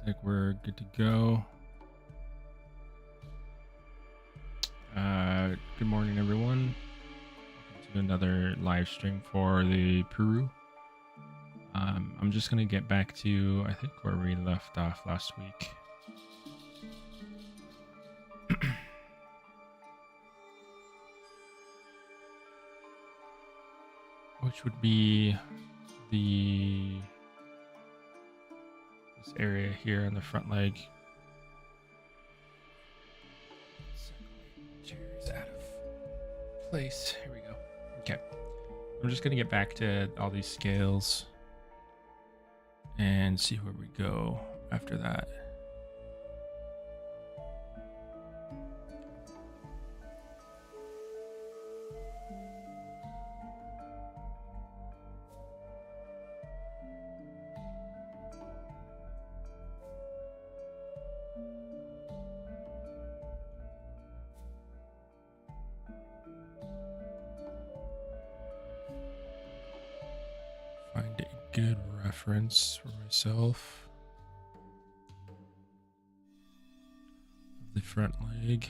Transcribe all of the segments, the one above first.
like we're good to go. Good morning, everyone. Welcome to another live stream for the Peru. I'm just gonna get back to I think where we left off last week. Which would be this area here on the front leg. Chairs out of place. Here we go. Okay. I'm just gonna get back to all these scales and see where we go after that. Find a good reference for myself of the front leg.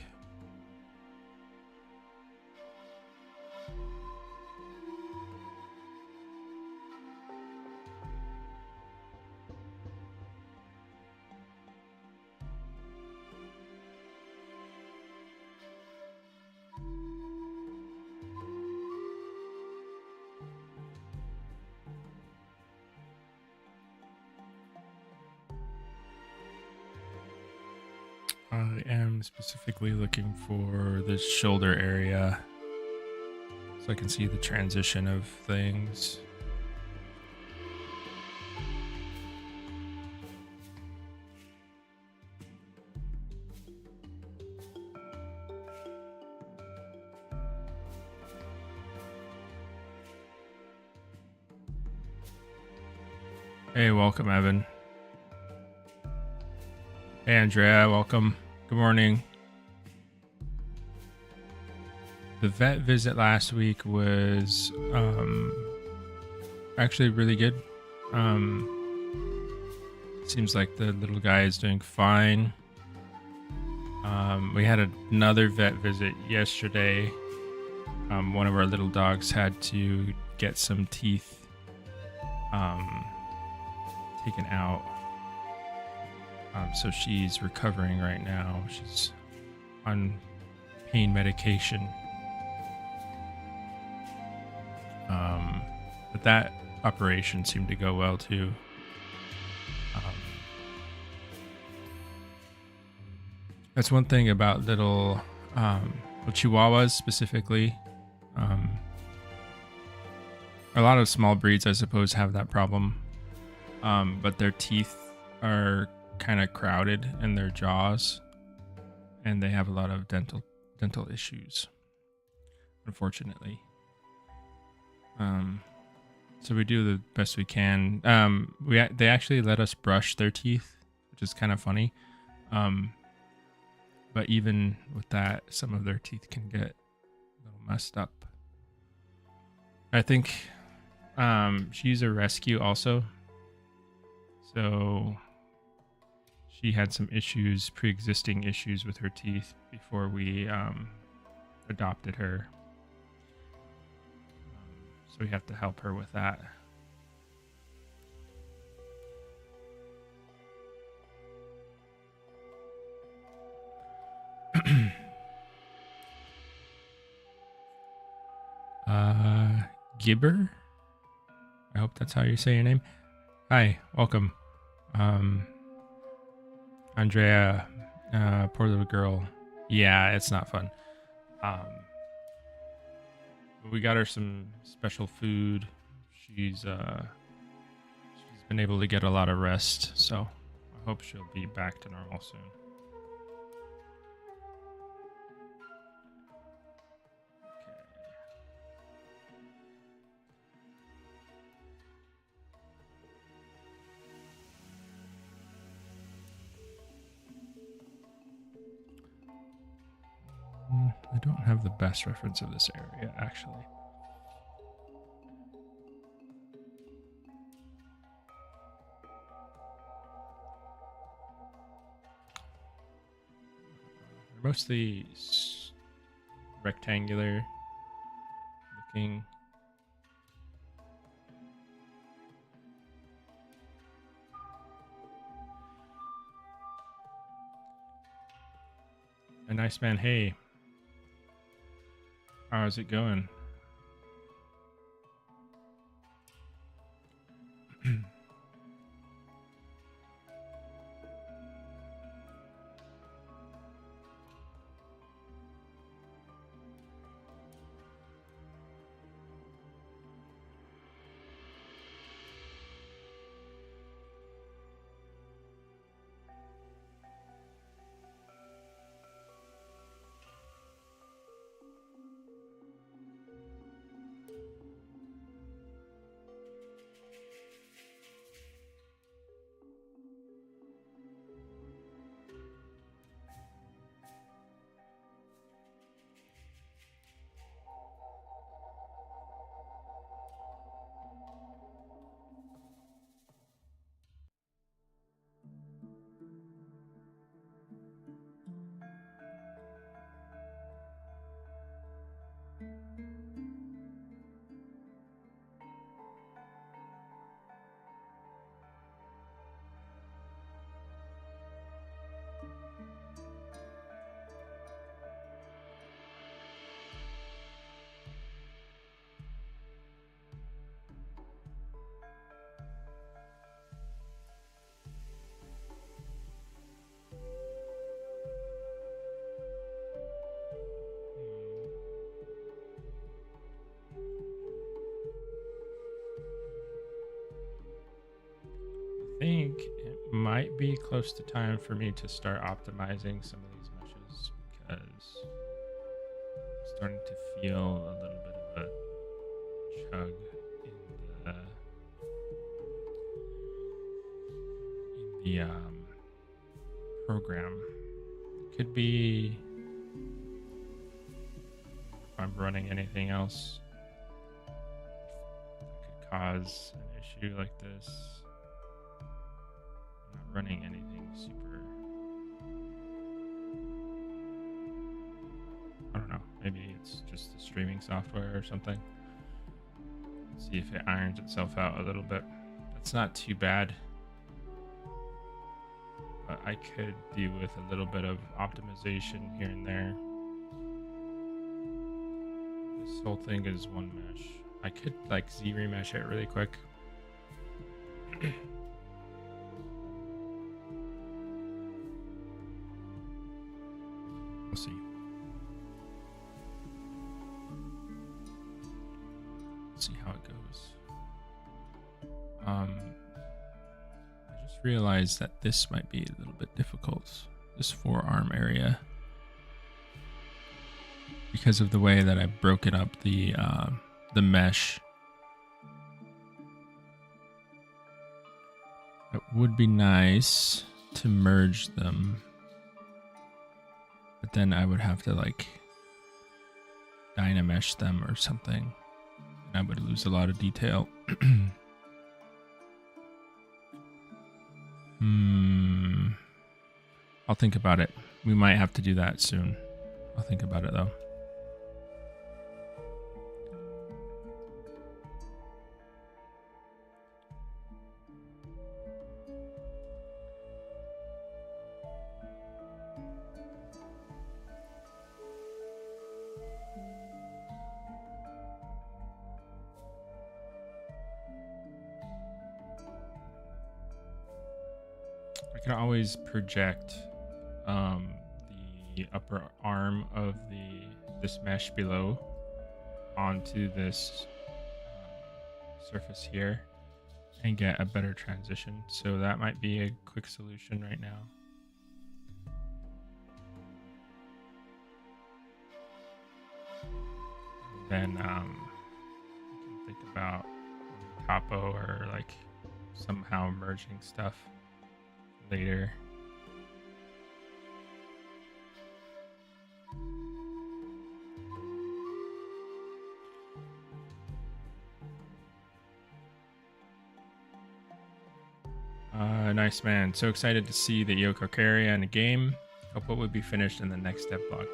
I am specifically looking for the shoulder area so I can see the transition of things. Hey, welcome, Evan. Hey, Andrea, welcome. Good morning. The vet visit last week was actually really good. Seems like the little guy is doing fine. We had another vet visit yesterday. One of our little dogs had to get some teeth taken out. So she's recovering right now. She's on pain medication. But that operation seemed to go well too. That's one thing about little Chihuahuas specifically. A lot of small breeds, I suppose, have that problem. But their teeth are kind of crowded in their jaws, and they have a lot of dental issues, unfortunately. So we do the best we can. They actually let us brush their teeth, which is kind of funny. But even with that, some of their teeth can get a little messed up. I think she's a rescue also, so she had some issues, pre-existing issues with her teeth before we adopted her. So we have to help her with that. Gibber? I hope that's how you say your name. Hi, welcome. Andrea, poor little girl. Yeah, it's not fun. We got her some special food. She's been able to get a lot of rest, so I hope she'll be back to normal soon. I don't have the best reference of this area, actually. mostly rectangular looking. A nice man. Hey, how's it going? I think it might be close to time for me to start optimizing some of these meshes because I'm starting to feel a little bit of a chug in the program. Could be if I'm running anything else that could cause an issue like this. Not running anything super, I don't know, maybe it's just the streaming software or something. Let's see if it irons itself out a little bit. That's not too bad, but I could do with a little bit of optimization here and there. This whole thing is one mesh. I could like Z-remesh it really quick. We'll see. Let's see how it goes. I just realized that this might be a little bit difficult, this forearm area, because of the way that I broke it up, the mesh. It would be nice to merge them, but then I would have to like dynamesh them or something, and I would lose a lot of detail. I'll think about it. We might have to do that soon. I'll think about it though. I can always project the upper arm of this mesh below onto this surface here and get a better transition. So that might be a quick solution right now. Then you can think about topo or like somehow merging stuff later. Nice, man. So excited to see the Yoko Carrier in a game. Output would be finished in the next step block.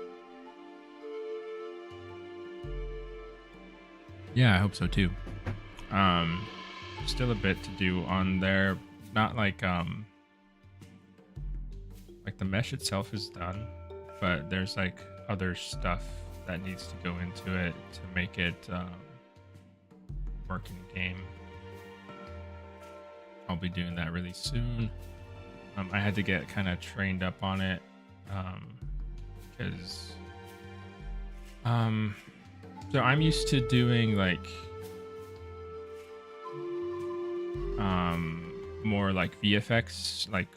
Yeah, I hope so too. Still a bit to do on there. Not like the mesh itself is done, but there's like other stuff that needs to go into it to make it work in game. I'll be doing that really soon. I had to get kind of trained up on it because so I'm used to doing like more like VFX, like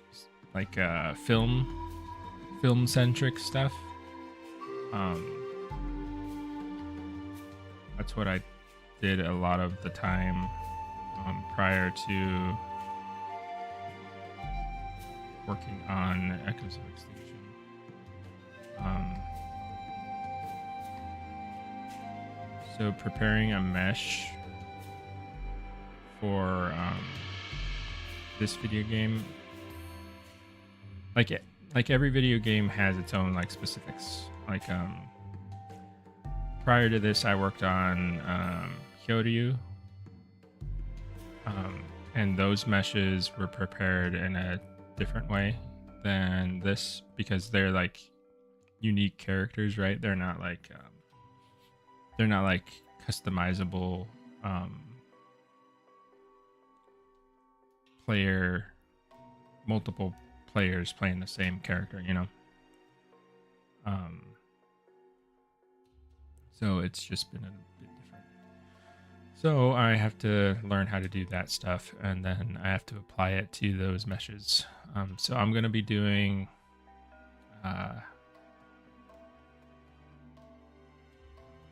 film centric stuff. That's what I did a lot of the time prior to working on Echoes of Extinction. So preparing a mesh for this video game, like every video game has its own like specifics. Like prior to this, I worked on Kyoryu, and those meshes were prepared in a different way than this because they're like unique characters, right? They're not like customizable multiple players playing the same character, you know. So it's just been a bit different. So I have to learn how to do that stuff, and then I have to apply it to those meshes. So I'm going to be doing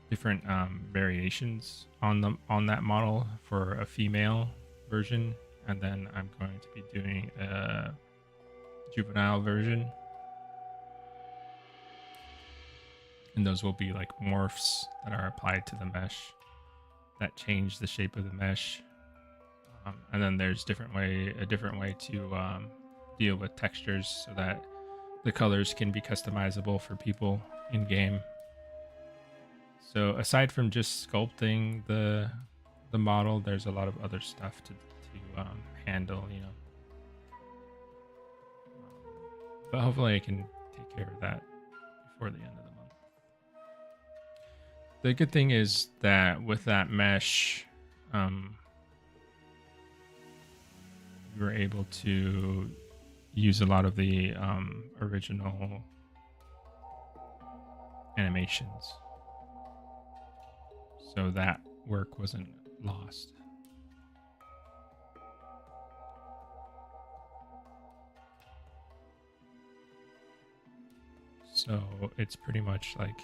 different variations on that model for a female version, and then I'm going to be doing a juvenile version. And those will be like morphs that are applied to the mesh that change the shape of the mesh. And then there's a different way to deal with textures so that the colors can be customizable for people in game. So aside from just sculpting the model, there's a lot of other stuff to handle, you know. But hopefully I can take care of that before the end of the month. The good thing is that with that mesh, we were able to use a lot of the original animations. So that work wasn't lost. So it's pretty much like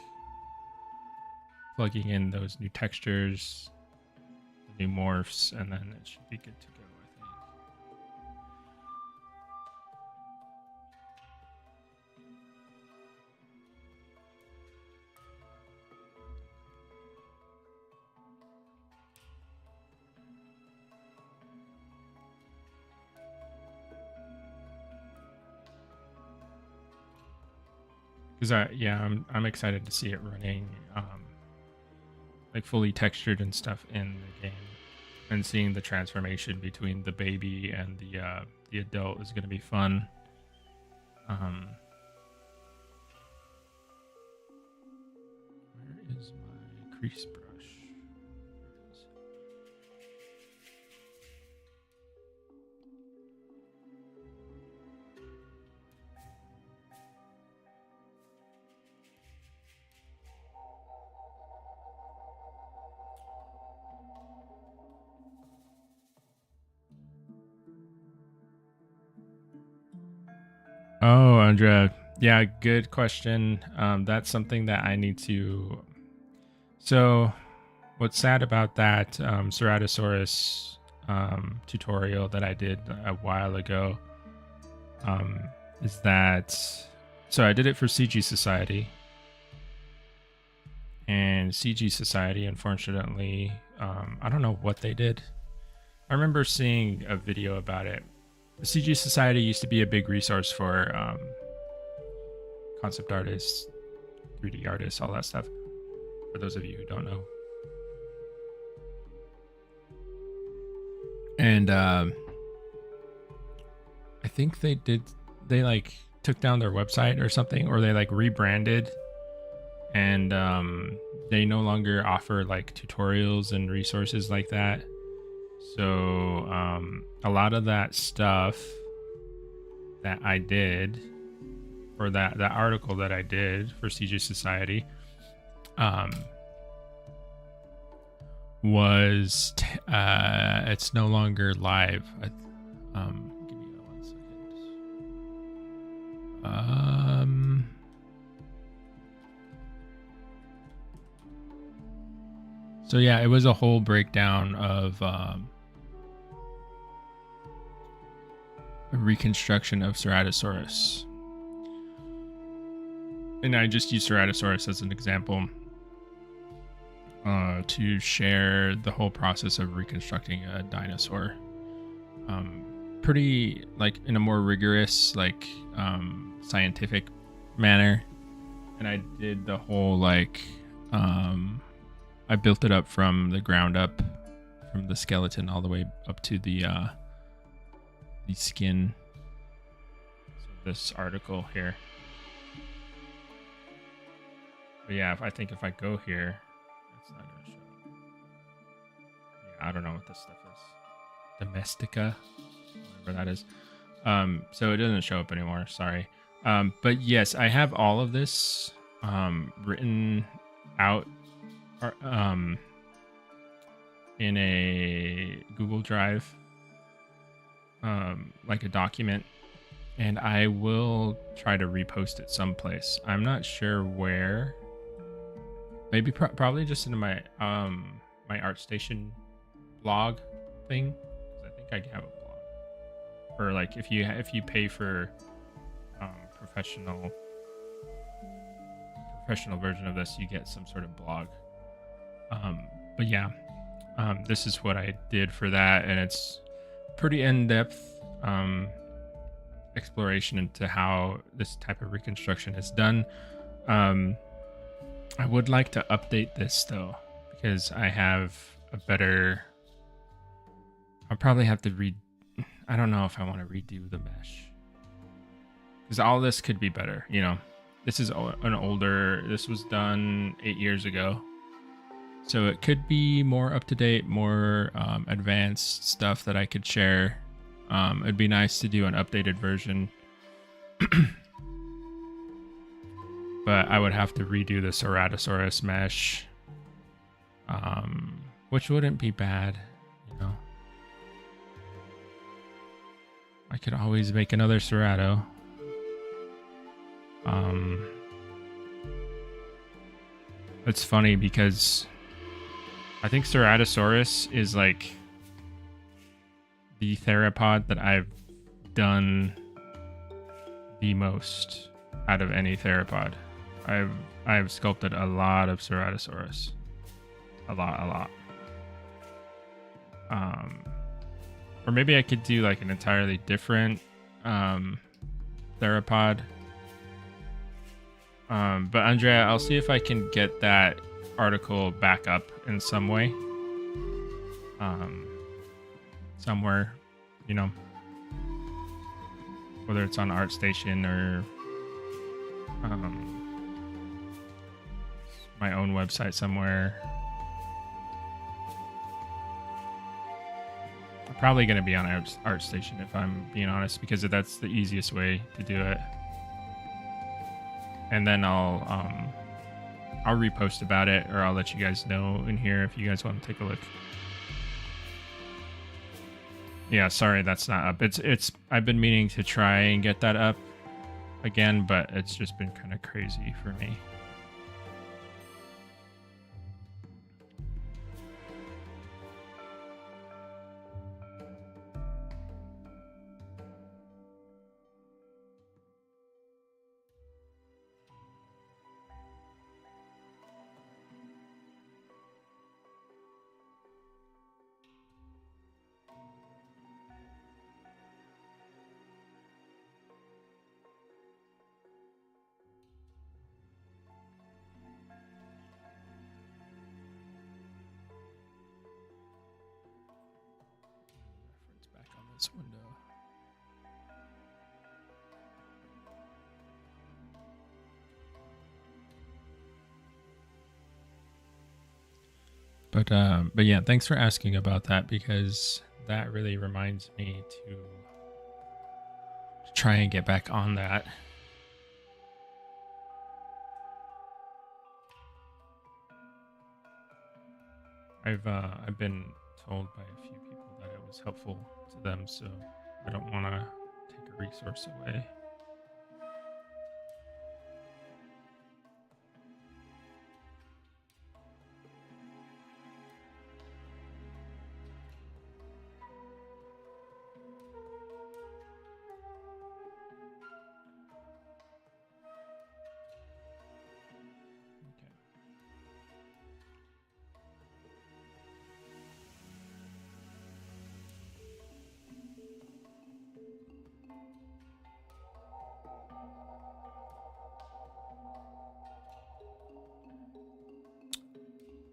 plugging in those new textures, the new morphs, and then it should be good to go, I think. Because I'm excited to see it running like fully textured and stuff in the game, and seeing the transformation between the baby and the adult is going to be fun. Where is my crease brush? Oh, Andrea. Yeah, good question. That's something that I need to. So, what's sad about that Ceratosaurus tutorial that I did a while ago is that. So, I did it for CG Society. And CG Society, unfortunately, I don't know what they did. I remember seeing a video about it. The CG Society used to be a big resource for concept artists, 3D artists, all that stuff. For those of you who don't know. And I think they like took down their website or something, or they like rebranded, and they no longer offer like tutorials and resources like that. So a lot of that stuff that I did, or that article that I did for CJ Society, was it's no longer live. Give me 1 second. So yeah, it was a whole breakdown of a reconstruction of Ceratosaurus. And I just used Ceratosaurus as an example to share the whole process of reconstructing a dinosaur. Pretty like in a more rigorous, like scientific manner. And I did the whole like I built it up from the ground up, from the skeleton all the way up to the skin. So this article here. But yeah, I think if I go here, it's not gonna show. Yeah, I don't know what this stuff is. Domestica, whatever that is. So it doesn't show up anymore. Sorry. But yes, I have all of this written out in a Google Drive, like a document, and I will try to repost it someplace. I'm not sure where. Maybe probably just into my my ArtStation blog thing, because I think I have a blog. Or like if you pay for professional version of this, you get some sort of blog. But yeah, this is what I did for that, and it's pretty in-depth exploration into how this type of reconstruction is done. I would like to update this though, because I have a better. I'll probably have to I don't know if I want to redo the mesh, because all this could be better. You know, this is an older. This was done 8 years ago. So it could be more up to date, more advanced stuff that I could share. It'd be nice to do an updated version. But I would have to redo the Ceratosaurus mesh. Which wouldn't be bad, you know. I could always make another Cerato. It's funny because I think Ceratosaurus is like the theropod that I've done the most out of any theropod. I've sculpted a lot of Ceratosaurus. A lot. Or maybe I could do like an entirely different theropod. But Andrea, I'll see if I can get that article back up in some way. Somewhere, you know, whether it's on ArtStation or my own website somewhere. I'm probably going to be on ArtStation if I'm being honest, because that's the easiest way to do it. And then I'll repost about it, or I'll let you guys know in here if you guys want to take a look. Yeah, sorry that's not up. It's I've been meaning to try and get that up again, but it's just been kind of crazy for me. this window. But yeah, thanks for asking about that, because that really reminds me to try and get back on that. I've been told by a few people that it was helpful to them, so I don't want to take a resource away.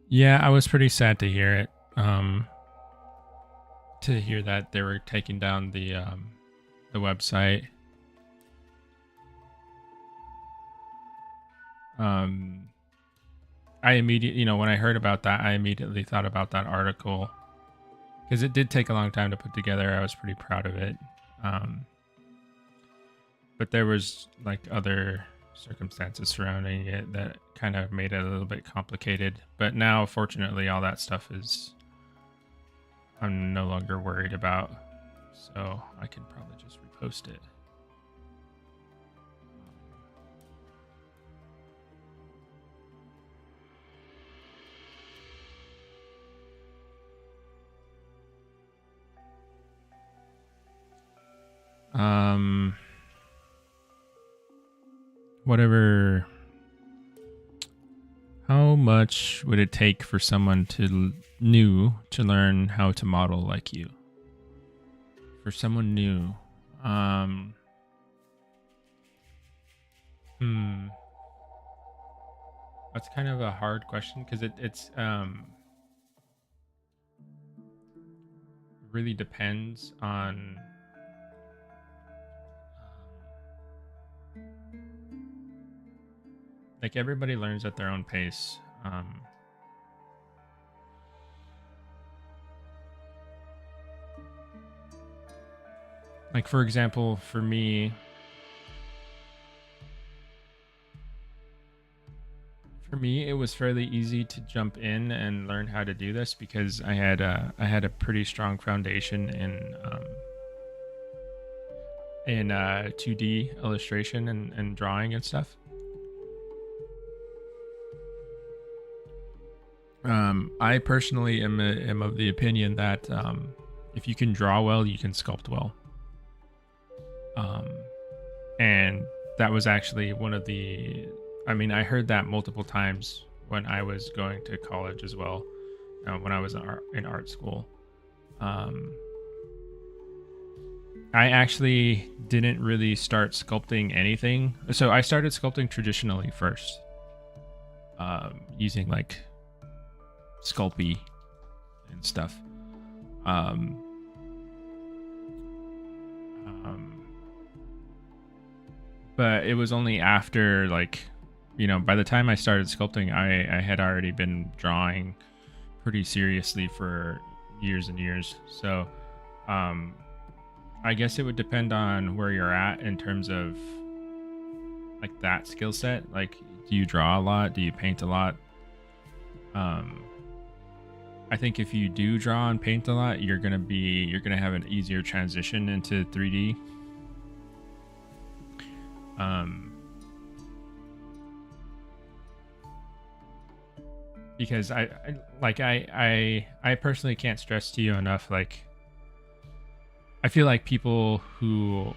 Yeah, I was pretty sad to hear it. To hear that they were taking down the website. I immediately, when I heard about that, I immediately thought about that article, because it did take a long time to put together. I was pretty proud of it. But there was like other circumstances surrounding it that kind of made it a little bit complicated. But now, fortunately, all that stuff I'm no longer worried about, so I can probably just repost it. Whatever. How much would it take for someone new to learn how to model like you? For someone new, that's kind of a hard question, because it's really depends on like everybody learns at their own pace. Like, for example, for me, it was fairly easy to jump in and learn how to do this, because I had a pretty strong foundation in 2D illustration and drawing and stuff. I personally am of the opinion that if you can draw well, you can sculpt well. And that was actually one of the, I heard that multiple times when I was going to college as well, when I was in art school. I actually didn't really start sculpting anything. So I started sculpting traditionally first, using like Sculpey and stuff. But it was only after, like, by the time I started sculpting, I had already been drawing pretty seriously for years and years. So I guess it would depend on where you're at in terms of like that skill set. Like, do you draw a lot? Do you paint a lot? I think if you do draw and paint a lot, you're gonna have an easier transition into 3D. Because I personally can't stress to you enough, like, I feel like people who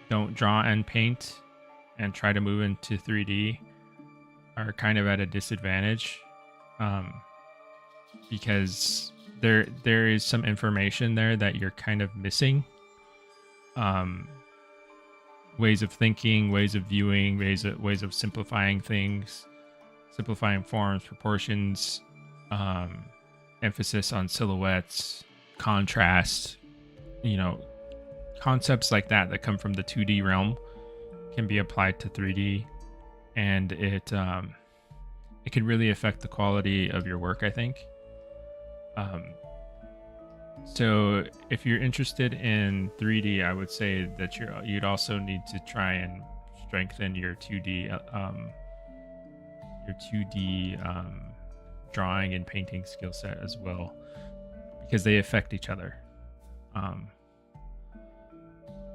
don't draw and paint and try to move into 3D are kind of at a disadvantage, because there is some information there that you're kind of missing. Ways of thinking, ways of viewing, ways of simplifying things, simplifying forms, proportions, emphasis on silhouettes, contrast, you know, concepts like that come from the 2D realm can be applied to 3D, and it can really affect the quality of your work, I think. So if you're interested in 3D, I would say that you'd also need to try and strengthen your 2D drawing and painting skill set as well, because they affect each other.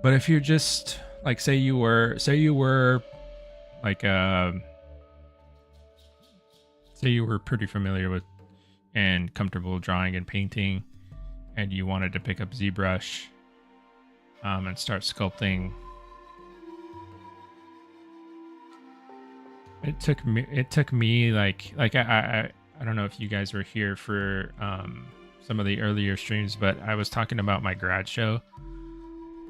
But if you're just like, say you were like say you were pretty familiar with and comfortable drawing and painting, and you wanted to pick up ZBrush and start sculpting, it took me like I don't know if you guys were here for some of the earlier streams, but I was talking about my grad show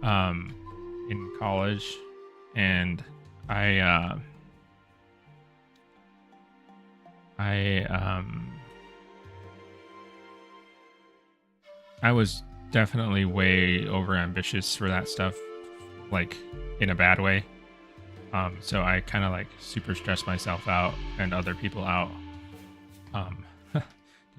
in college, and I was definitely way over ambitious for that stuff, like in a bad way. So I kind of like super stressed myself out and other people out to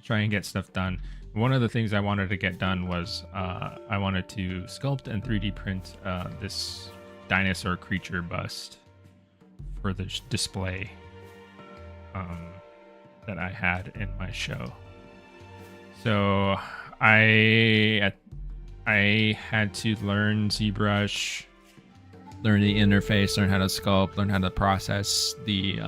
try and get stuff done. One of the things I wanted to get done was I wanted to sculpt and 3D print this dinosaur creature bust for the display that I had in my show. So I had to learn ZBrush, learn the interface, learn how to sculpt, learn how to process the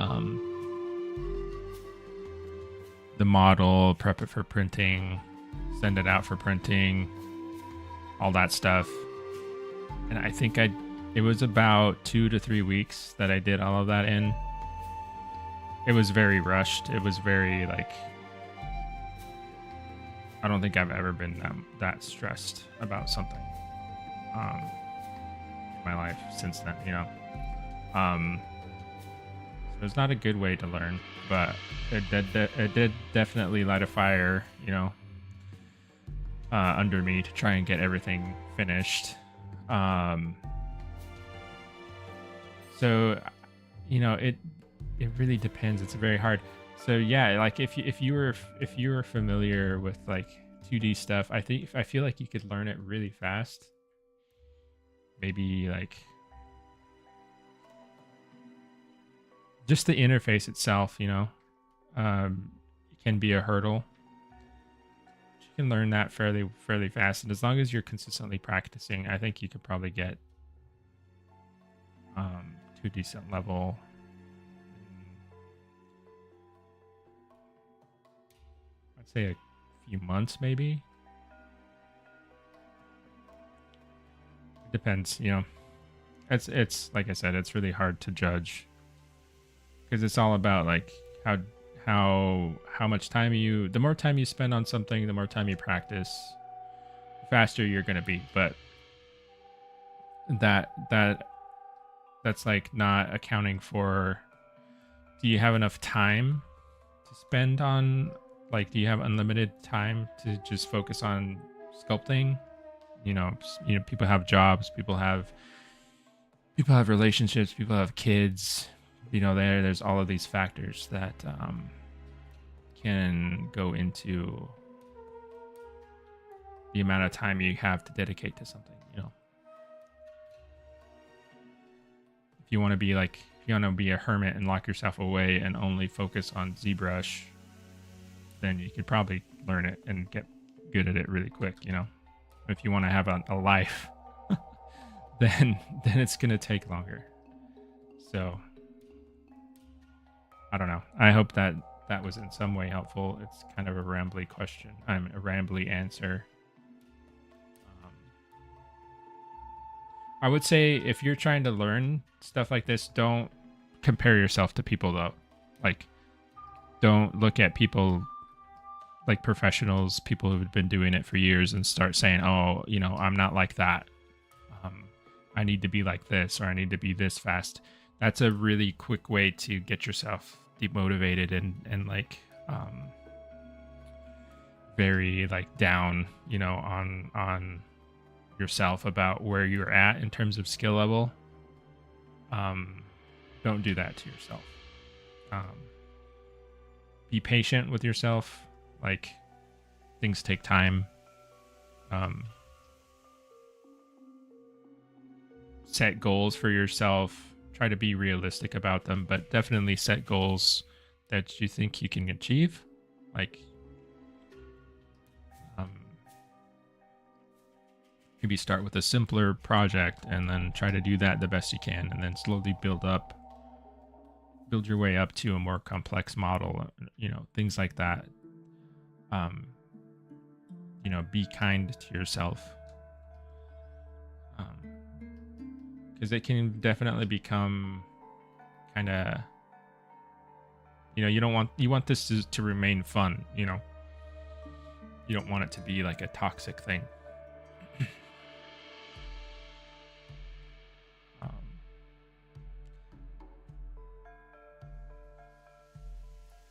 model, prep it for printing, send it out for printing, all that stuff. And I think it was about 2 to 3 weeks that I did all of that in. It was very rushed. It was very like, I don't think I've ever been that stressed about something in my life since then, you know. So it's not a good way to learn, but it did definitely light a fire, you know, under me to try and get everything finished. So, you know, it really depends. It's very hard. So yeah, like if you were familiar with like 2D stuff, I feel like you could learn it really fast. Maybe like just the interface itself, you know, can be a hurdle. You can learn that fairly fast, and as long as you're consistently practicing, I think you could probably get to a decent level. I'd say a few months, maybe. It depends, you know. It's like I said, it's really hard to judge because it's all about like how much time the more time you spend on something, the more time you practice, the faster you're gonna be. But that's like not accounting for, do you have enough time to spend on, like, do you have unlimited time to just focus on sculpting? You know, people have jobs, people have relationships, people have kids. You know, there's all of these factors that can go into the amount of time you have to dedicate to something. You know, if you want to be a hermit and lock yourself away and only focus on ZBrush, then you could probably learn it and get good at it really quick. You know, if you want to have a life, then it's gonna take longer. So I don't know. I hope that was in some way helpful. It's kind of a rambly question. A rambly answer. I would say if you're trying to learn stuff like this, don't compare yourself to people though. Like, don't look at people like professionals, people who've been doing it for years, and start saying, oh, you know, I'm not like that. I need to be like this, or I need to be this fast. That's a really quick way to get yourself demotivated and like very like down, on yourself about where you're at in terms of skill level, don't do that to yourself. Be patient with yourself. Like, things take time. Set goals for yourself. Try to be realistic about them, but definitely set goals that you think you can achieve. Like, maybe start with a simpler project and then try to do that the best you can, and then slowly build your way up to a more complex model, things like that. Be kind to yourself, because it can definitely become kind of, you want this to remain fun. You don't want it to be like a toxic thing.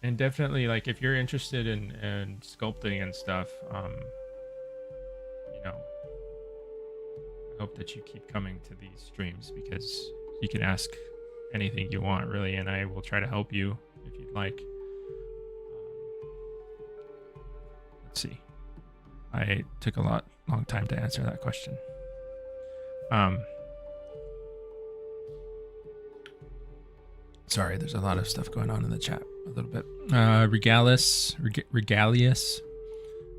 And definitely, like, if you're interested in sculpting and stuff, I hope that you keep coming to these streams, because you can ask anything you want, really, and I will try to help you if you'd like. Let's see. I took a long time to answer that question. Sorry, there's a lot of stuff going on in the chat a little bit. Regalius.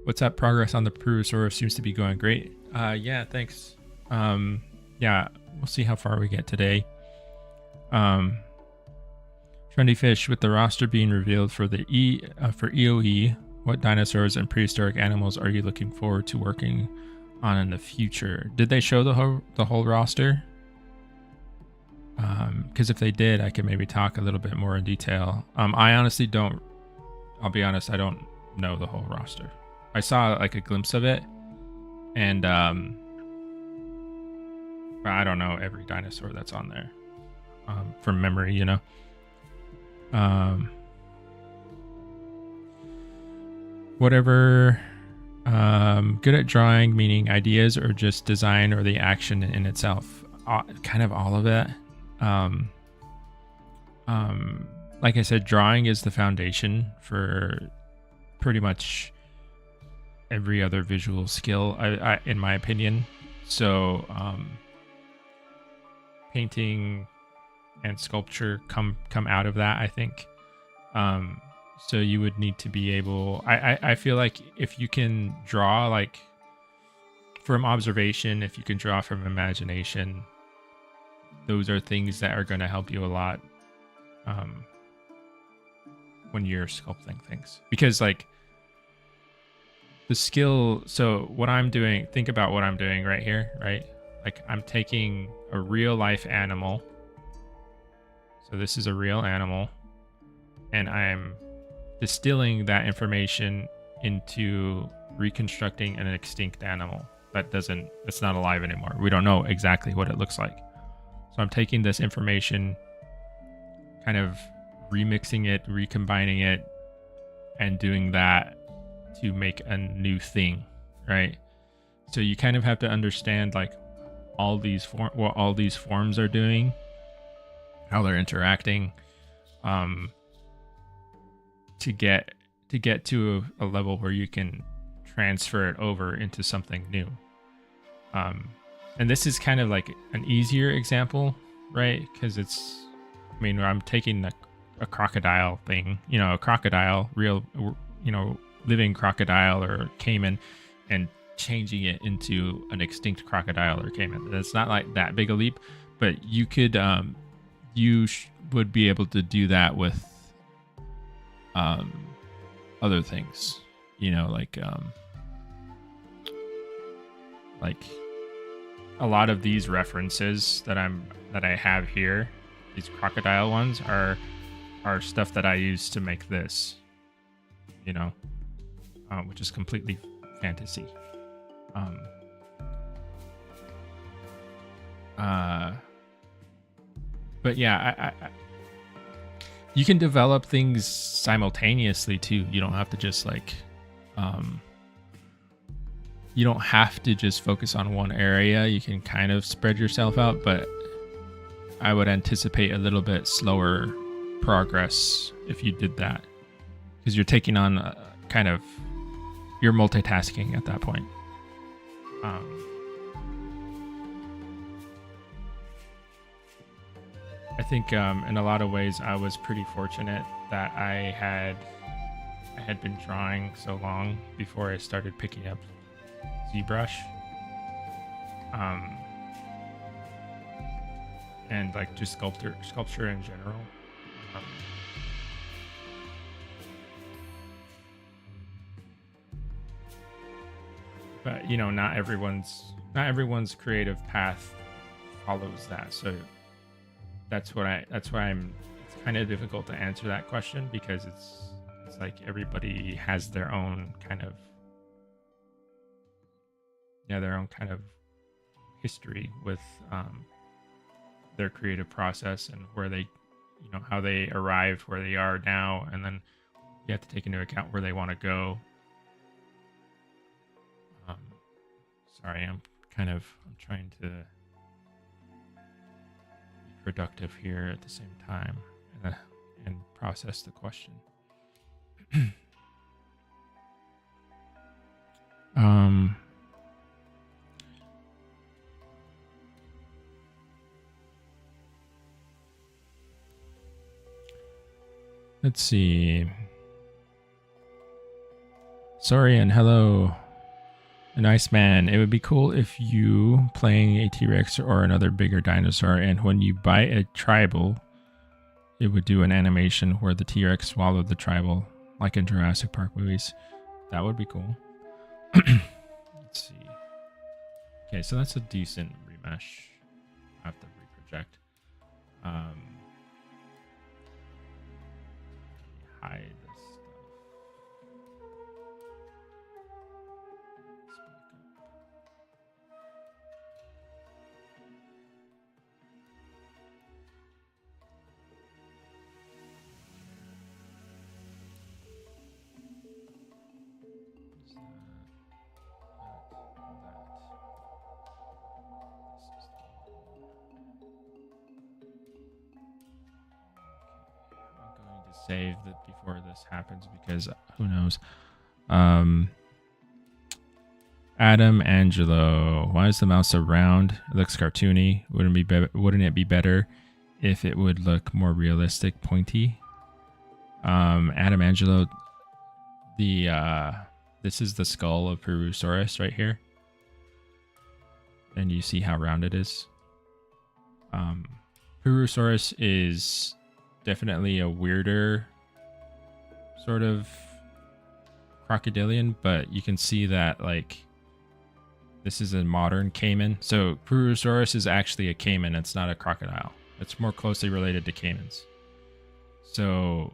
What's up? Progress on the Purussaurus seems to be going great. Yeah, thanks. Yeah, we'll see how far we get today. Trendy Fish, with the roster being revealed for the for EOE, what dinosaurs and prehistoric animals are you looking forward to working on in the future? Did they show the whole roster? Because if they did, I could maybe talk a little bit more in detail. I honestly don't. I'll be honest, I don't know the whole roster. I saw like a glimpse of it, and but I don't know every dinosaur that's on there from memory. Whatever. Good at drawing, meaning ideas, or just design or the action in itself. Kind of all of it. Like I said, drawing is the foundation for pretty much every other visual skill, I in my opinion. So painting and sculpture come out of that, I think. So you would need to be able, I feel like if you can draw like from observation, if you can draw from imagination, those are things that are going to help you a lot when you're sculpting things. Because like the skill, so what I'm doing, think about what I'm doing right here, right? Like I'm taking a real life animal. So this is a real animal, and I'm distilling that information into reconstructing an extinct animal it's not alive anymore. We don't know exactly what it looks like. So I'm taking this information, kind of remixing it, recombining it, and doing that to make a new thing, right? So you kind of have to understand like what all these forms are doing, how they're interacting, to get to a level where you can transfer it over into something new. And this is kind of like an easier example, right? Because I'm taking a crocodile thing, a crocodile, real, living crocodile or caiman, and changing it into an extinct crocodile or caiman. It's not like that big a leap, but you could, would be able to do that with other things, like a lot of these references that I have here, these crocodile ones are stuff that I use to make this, which is completely fantasy. But yeah, you can develop things simultaneously too. You don't have to just like you don't have to just focus on one area. You can kind of spread yourself out, but I would anticipate a little bit slower progress if you did that, because you're taking on you're multitasking at that point. I think in a lot of ways I was pretty fortunate that I had been drawing so long before I started picking up ZBrush, and like just sculpture in general. But you know, not everyone's creative path follows that. So that's why it's kind of difficult to answer that question, because it's like everybody has their own kind of history with their creative process, and where they, you know, how they arrived where they are now, and then you have to take into account where they want to go. Sorry, I'm trying to be productive here at the same time, and process the question. Let's see. Sorry and hello. A nice man. It would be cool if you playing a T-Rex or another bigger dinosaur, and when you bite a tribal, it would do an animation where the T-Rex swallowed the tribal, like in Jurassic Park movies. That would be cool. Let's see. Okay, so that's a decent remesh. I have to reproject. Hide this stuff. Save that before this happens, because who knows. Adam Angelo, why is the mouse so round? It looks cartoony. Wouldn't it be better if it would look more realistic, pointy? Adam Angelo, this is the skull of Purussaurus right here, and you see how round it is. Purussaurus is definitely a weirder sort of crocodilian, but you can see that like this is a modern caiman. So Purussaurus is actually a caiman. It's not a crocodile. It's more closely related to caimans. So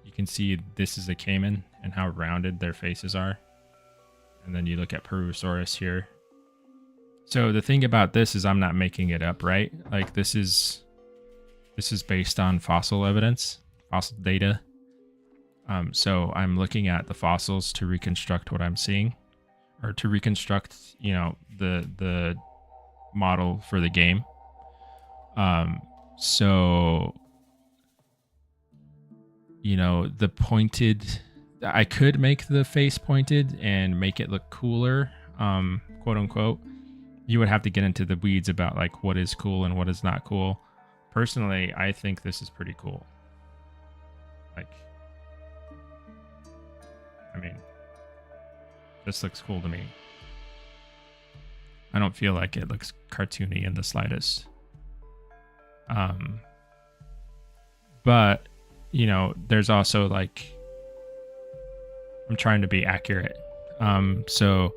you can see this is a caiman and how rounded their faces are. And then you look at Purussaurus here. So the thing about this is I'm not making it up, right? Like this is based on fossil evidence, fossil data. So I'm looking at the fossils to reconstruct what I'm seeing, or to reconstruct, you know, the model for the game. So, you know, the pointed, I could make the face pointed and make it look cooler, quote unquote. You would have to get into the weeds about like what is cool and what is not cool. Personally, I think this is pretty cool. Like, I mean, this looks cool to me. I don't feel like it looks cartoony in the slightest. But, you know, there's also like, I'm trying to be accurate. So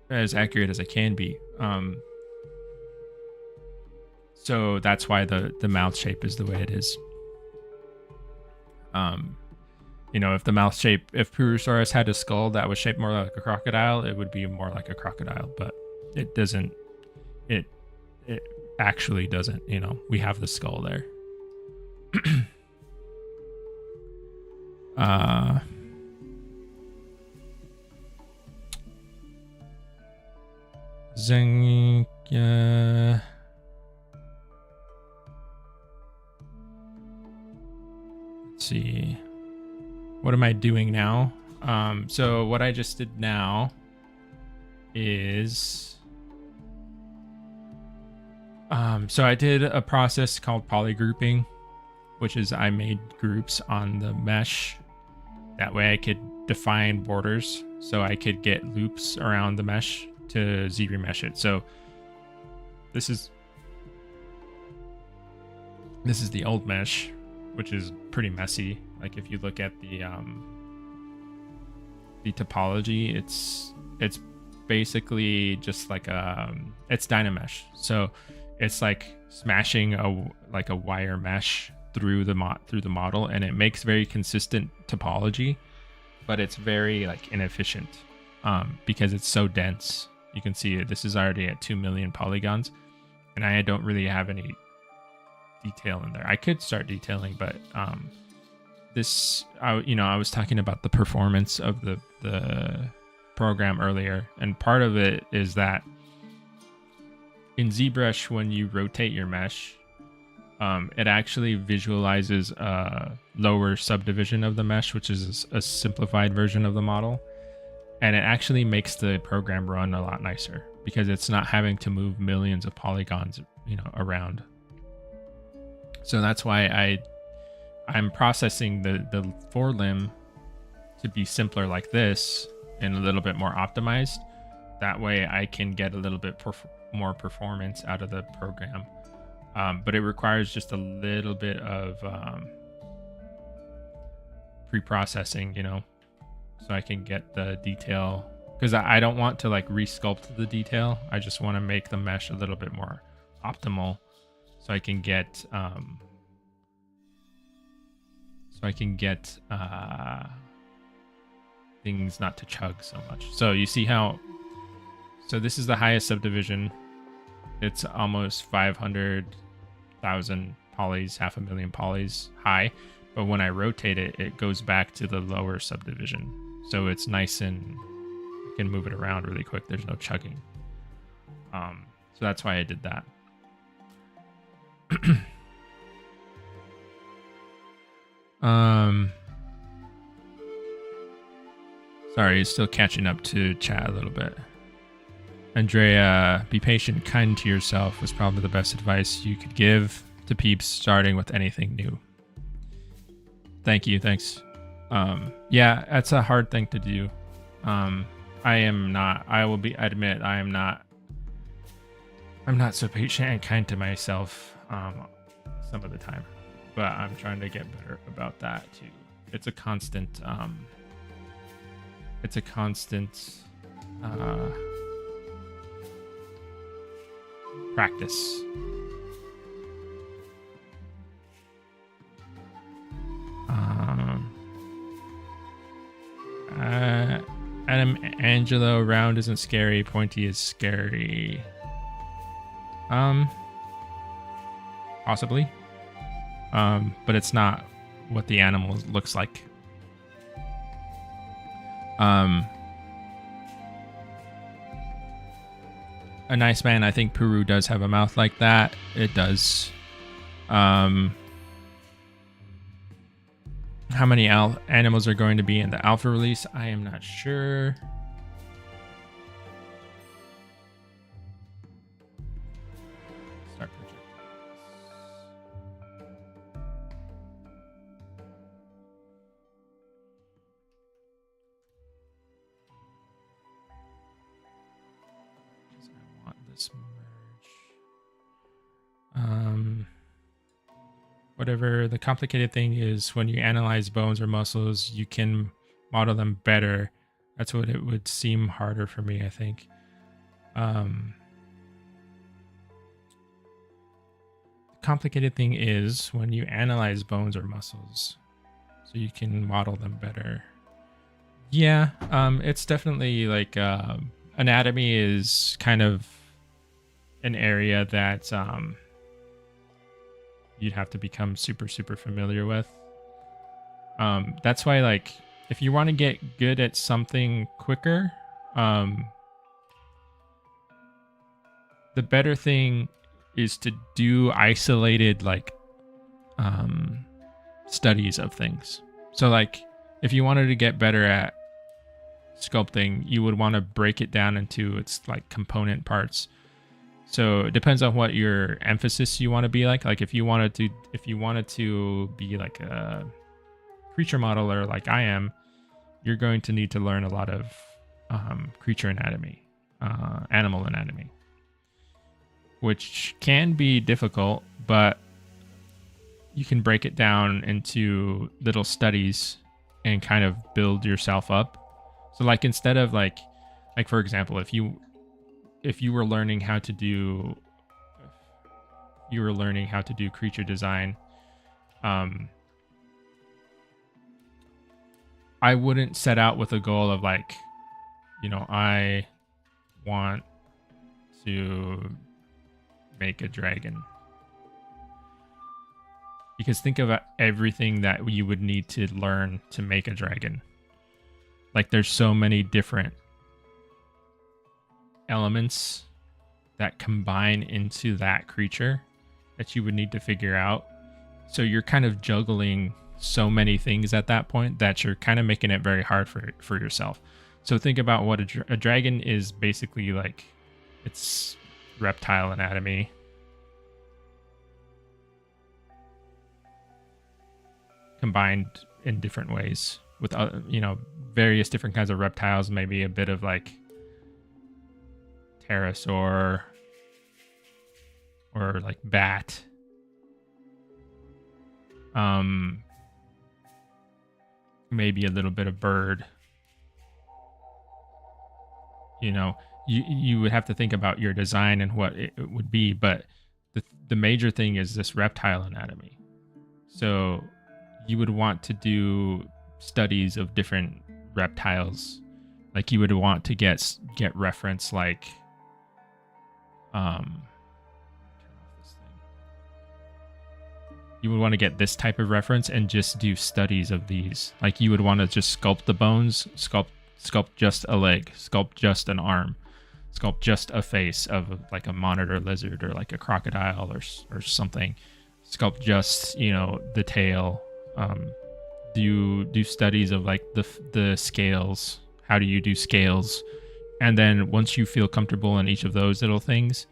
as accurate as I can be. So that's why the mouth shape is the way it is. You know, if the mouth shape, if Purussaurus had a skull that was shaped more like a crocodile, it would be more like a crocodile, but it doesn't, it actually doesn't, you know, we have the skull there. Zeng. Let's see. What am I doing now? So what I just did now is so I did a process called polygrouping, which is I made groups on the mesh. That way I could define borders, so I could get loops around the mesh to z-remesh it. So this is the old mesh, which is pretty messy. Like if you look at the topology, it's basically just like it's Dynamesh. So it's like smashing a wire mesh through the model, and it makes very consistent topology, but it's very like inefficient because it's so dense. You can see it. This is already at 2 million polygons, and I don't really have any detail in there. I could start detailing, but I was talking about the performance of the program earlier, and part of it is that in ZBrush, when you rotate your mesh, it actually visualizes a lower subdivision of the mesh, which is a simplified version of the model, and it actually makes the program run a lot nicer because it's not having to move millions of polygons, around. So that's why I'm processing the forelimb to be simpler like this and a little bit more optimized. That way I can get a little bit more performance out of the program. But it requires just a little bit of pre-processing, so I can get the detail, because I don't want to like resculpt the detail. I just want to make the mesh a little bit more optimal, so I can get things not to chug so much. So you see how, so this is the highest subdivision. It's almost 500,000 polys, 500,000 polys high. But when I rotate it, it goes back to the lower subdivision. So it's nice and you can move it around really quick. There's no chugging. So that's why I did that. Sorry, it's still catching up to chat a little bit. Andrea, be patient, kind to yourself was probably the best advice you could give to peeps starting with anything new. Thank you, thanks. Yeah, that's a hard thing to do. I'm not so patient and kind to myself some of the time, but I'm trying to get better about that too. It's a constant practice. Adam Angelo, round isn't scary, pointy is scary. Possibly. But it's not what the animal looks like. A nice man. I think Peru does have a mouth like that. It does. How many animals are going to be in the alpha release? I am not sure. Start projecting. Because I want this merge. Whatever the complicated thing is, when you analyze bones or muscles, you can model them better. That's what it would seem harder for me, I think. The complicated thing is when you analyze bones or muscles, so you can model them better. Yeah, it's definitely like anatomy is kind of an area that you'd have to become super familiar with. That's why, like, if you want to get good at something quicker, the better thing is to do isolated like studies of things. So like if you wanted to get better at sculpting, you would want to break it down into its like component parts. So it depends on what your emphasis you want to be like. Like if you wanted to be like a creature modeler like I am, you're going to need to learn a lot of creature anatomy, animal anatomy, which can be difficult, but you can break it down into little studies and kind of build yourself up. So like instead of like for example, if you were learning how to do creature design, I wouldn't set out with a goal of like, I want to make a dragon. Because think about everything that you would need to learn to make a dragon. Like there's so many different elements that combine into that creature that you would need to figure out. So you're kind of juggling so many things at that point that you're kind of making it very hard for yourself. So think about what a dragon is basically like. It's reptile anatomy. Combined in different ways with, various different kinds of reptiles, maybe a bit of like pterosaur or like bat. Maybe a little bit of bird. You would have to think about your design and what it would be, but the major thing is this reptile anatomy. So you would want to do studies of different reptiles. Like you would want to get reference like you would want to get this type of reference and just do studies of these. Like you would want to just sculpt the bones, sculpt just a leg, sculpt just an arm, sculpt just a face of like a monitor lizard or like a crocodile or something. Sculpt just, the tail. Do studies of like the scales. How do you do scales? And then once you feel comfortable in each of those little things,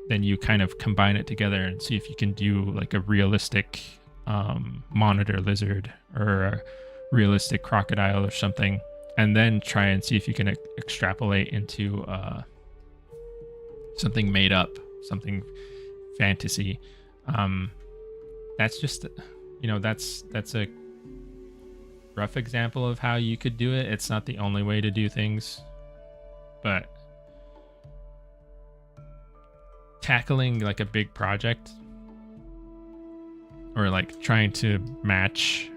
then you kind of combine it together and see if you can do like a realistic monitor lizard or a realistic crocodile or something, and then try and see if you can extrapolate into something made up, something fantasy. That's just, that's a rough example of how you could do it. It's not the only way to do things, but tackling like a big project or like trying to match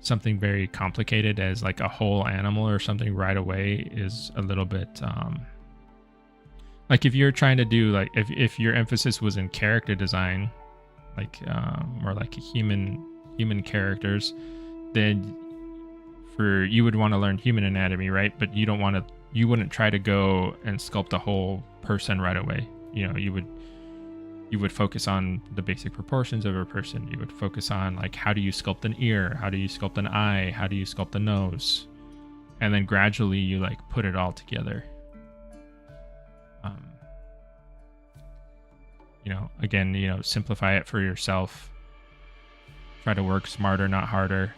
something very complicated as like a whole animal or something right away is a little bit like if you're trying to do like if your emphasis was in character design, like or like human characters, then you would want to learn human anatomy, right? But you wouldn't try to go and sculpt a whole person right away. You would focus on the basic proportions of a person. You would focus on like, how do you sculpt an ear? How do you sculpt an eye? How do you sculpt a nose? And then gradually you like put it all together. Again, simplify it for yourself. Try to work smarter, not harder.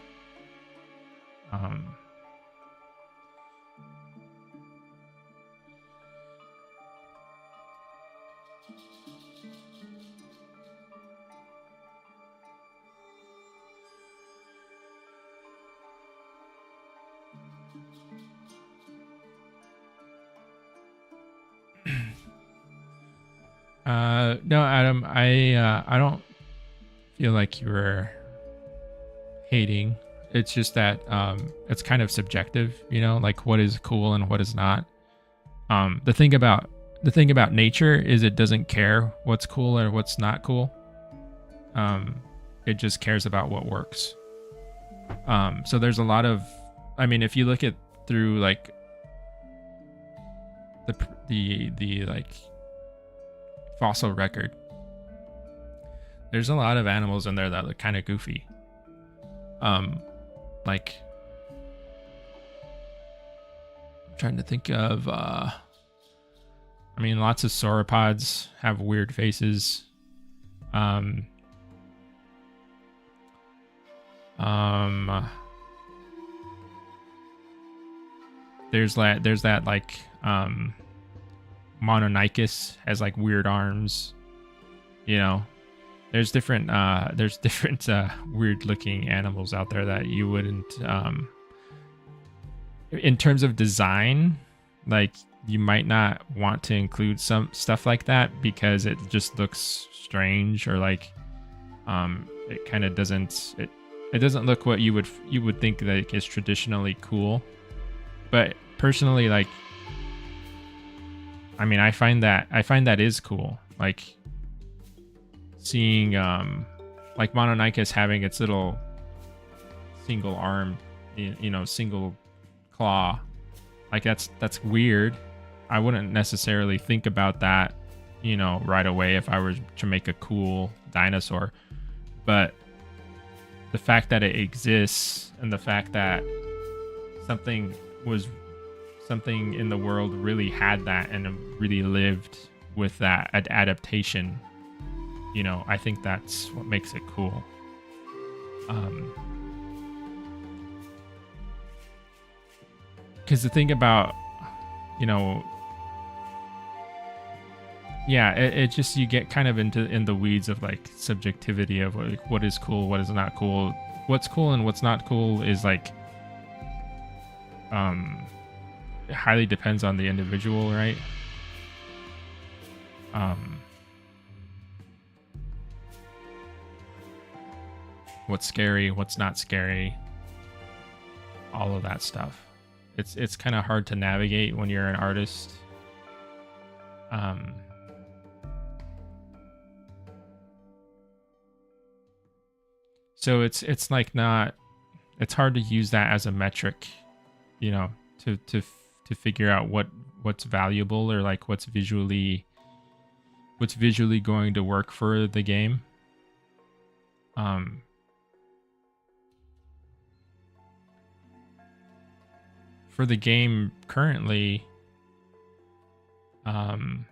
No, Adam, I don't feel like you were hating. It's just that it's kind of subjective, like what is cool and what is not. The thing about nature is it doesn't care what's cool or what's not cool. It just cares about what works. So there's a lot of, if you look at through like the like fossil record, there's a lot of animals in there that look kind of goofy. Like I'm trying to think of I mean, lots of sauropods have weird faces. There's that like Mononychus has like weird arms. You know, there's different weird looking animals out there that you wouldn't in terms of design, like you might not want to include some stuff like that because it just looks strange, or like it kind of doesn't it doesn't look what you would think like is traditionally cool. But personally, like, I mean, I find that is cool. Like seeing like Mononychus having its little single arm, you know, single claw, like that's weird. I wouldn't necessarily think about that, you know, right away if I were to make a cool dinosaur. But the fact that it exists, and the fact that something in the world really had that and really lived with that adaptation, you know, I think that's what makes it cool. Because the thing about, you know, yeah, it just, you get kind of in the weeds of like subjectivity of like what is cool, what is not cool. What's cool and what's not cool is like it highly depends on the individual, right? What's scary, what's not scary, all of that stuff. It's kind of hard to navigate when you're an artist. So it's like not, it's hard to use that as a metric, you know, to figure out what's valuable, or like what's visually going to work for the game. For the game currently, the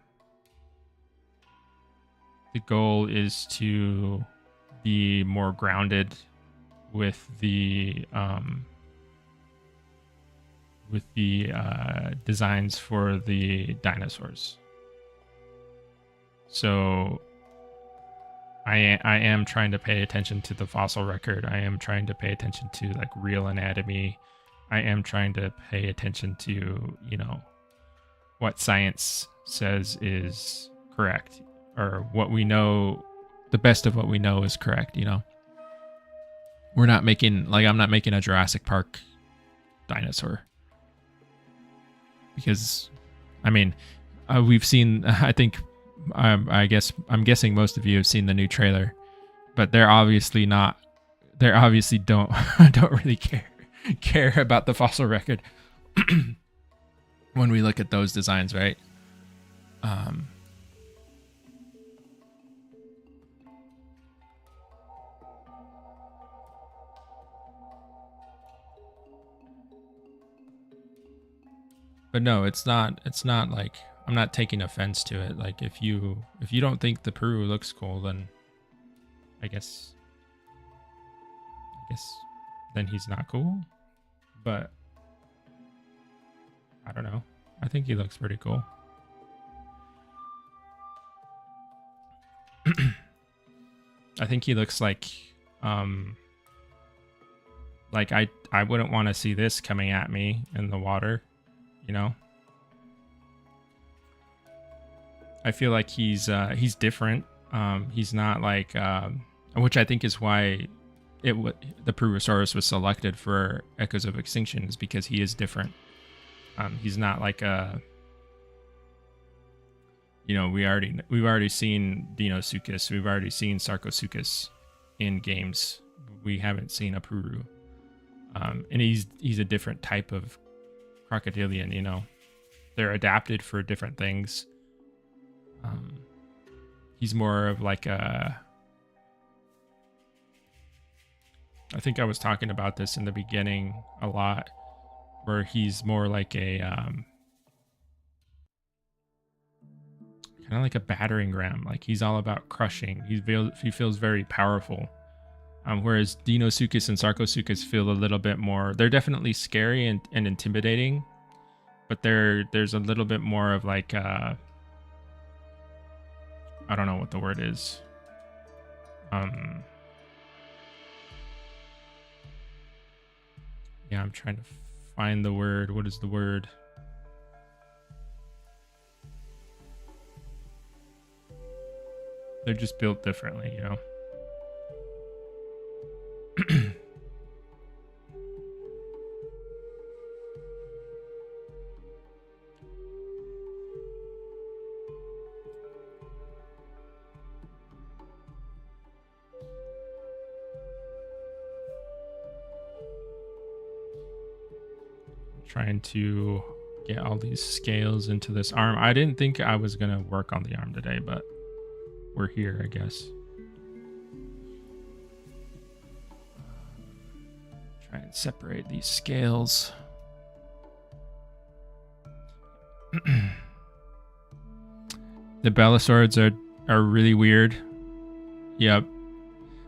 goal is to be more grounded with the designs for the dinosaurs. So I am trying to pay attention to the fossil record. I am trying to pay attention to like real anatomy. I am trying to pay attention to, you know, what science says is correct, or what we know, the best of what we know is correct, you know. I'm not making a Jurassic Park dinosaur. Because, I mean, we've seen, I think, I'm guessing most of you have seen the new trailer, but they're obviously don't really care about the fossil record when we look at those designs, right? But no, it's not like, I'm not taking offense to it. Like if you don't think the Peru looks cool, then I guess then he's not cool. But I don't know. I think he looks pretty cool. I think he looks like I wouldn't want to see this coming at me in the water, you know? I feel like he's different. He's not like which I think is why the Purussaurus was selected for Echoes of Extinction, is because he is different. He's not like a, you know, we've already seen Deinosuchus, we've already seen Sarcosuchus in games. We haven't seen a Puru, and he's a different type of crocodilian, you know. they're adapted for different things. He's more of like a, I think I was talking about this in the beginning a lot, where he's more like a kind of like a battering ram. Like he's all about crushing. He feels very powerful. Whereas Deinosuchus and Sarcosuchus feel a little bit more. They're definitely scary and intimidating, but there's a little bit more of like I don't know what the word is. Yeah, I'm trying to find the word. What is the word? They're just built differently, you know? Trying to get all these scales into this arm. I didn't think I was gonna work on the arm today, but we're here, I guess. Try and separate these scales. The Belisauros are really weird. Yep.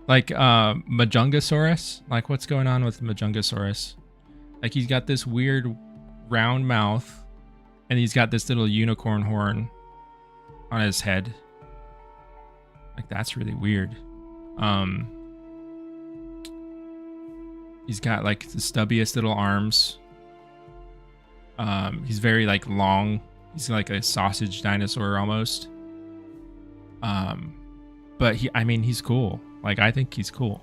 Like Majungasaurus. Like what's going on with Majungasaurus? Like he's got this weird round mouth and he's got this little unicorn horn on his head. Like that's really weird. He's got like the stubbiest little arms. He's very like long. He's like a sausage dinosaur almost. But he's cool. Like I think he's cool.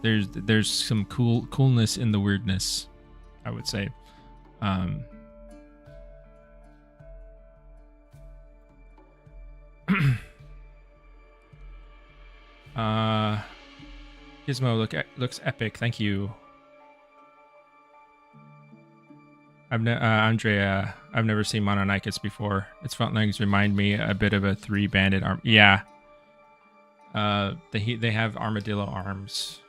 There's some coolness in the weirdness, I would say. Gizmo looks epic. Thank you. Andrea, I've never seen Mononychus before. Its front legs remind me a bit of a three-banded arm. Yeah. They have armadillo arms.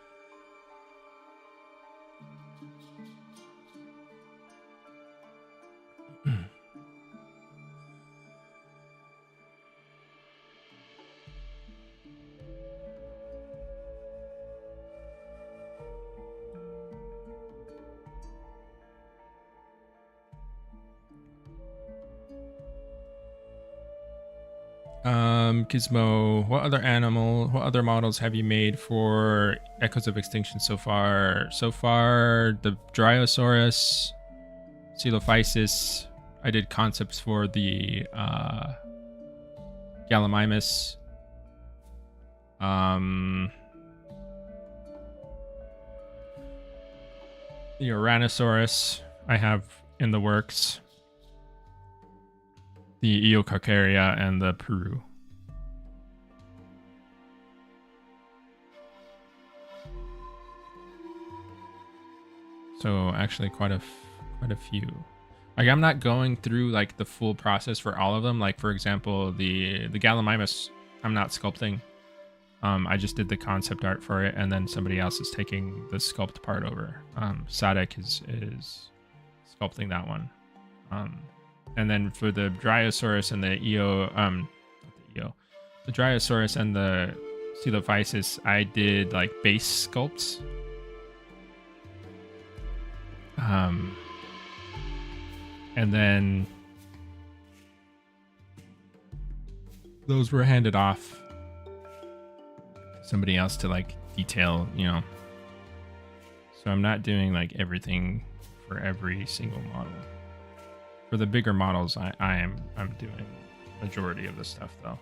Gizmo, what other models have you made for Echoes of Extinction so far? So far, the Dryosaurus, Coelophysis. I did concepts for the Gallimimus. The Ouranosaurus I have in the works. The Eocarcharia and the Peru. So actually quite a few. Like I'm not going through like the full process for all of them. Like for example, the Gallimimus, I'm not sculpting. I just did the concept art for it, and then somebody else is taking the sculpt part over. Sadek is sculpting that one. And then for the Dryosaurus and the the Dryosaurus and the Coelophysis, I did like base sculpts. And then those were handed off to somebody else to like detail, you know. So I'm not doing like everything for every single model. For the bigger models, I'm doing majority of the stuff though.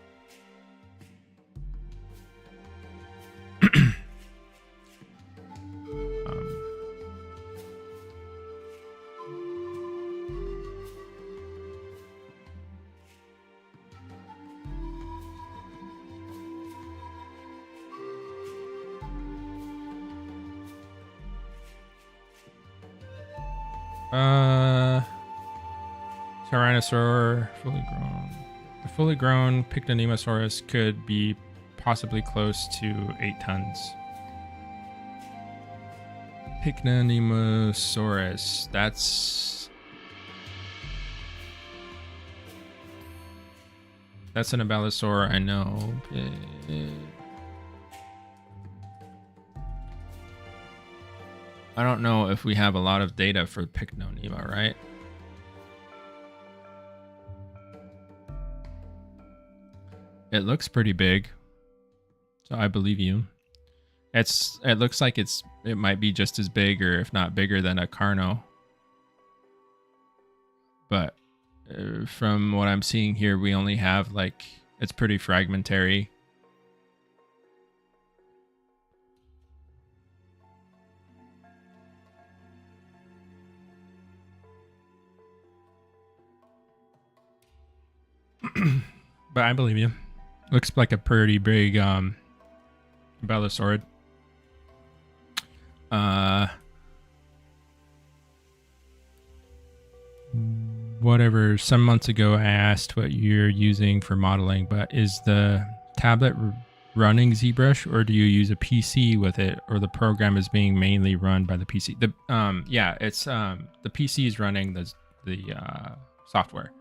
Tyrannosaur, fully grown. The fully grown Pictonemosaurus could be possibly close to 8 tons. Pictonemosaurus, that's an Abelisaur, I know. I don't know if we have a lot of data for Pictonema, right? It looks pretty big, so I believe you. It looks like it might be just as big, or if not bigger, than a Carno. But from what I'm seeing here, we only have like, it's pretty fragmentary. But I believe you. Looks like a pretty big Belisaurid. Whatever, some months ago I asked what you're using for modeling, but is the tablet running ZBrush, or do you use a PC with it, or the program is being mainly run by the PC? Yeah, it's the PC is running the software.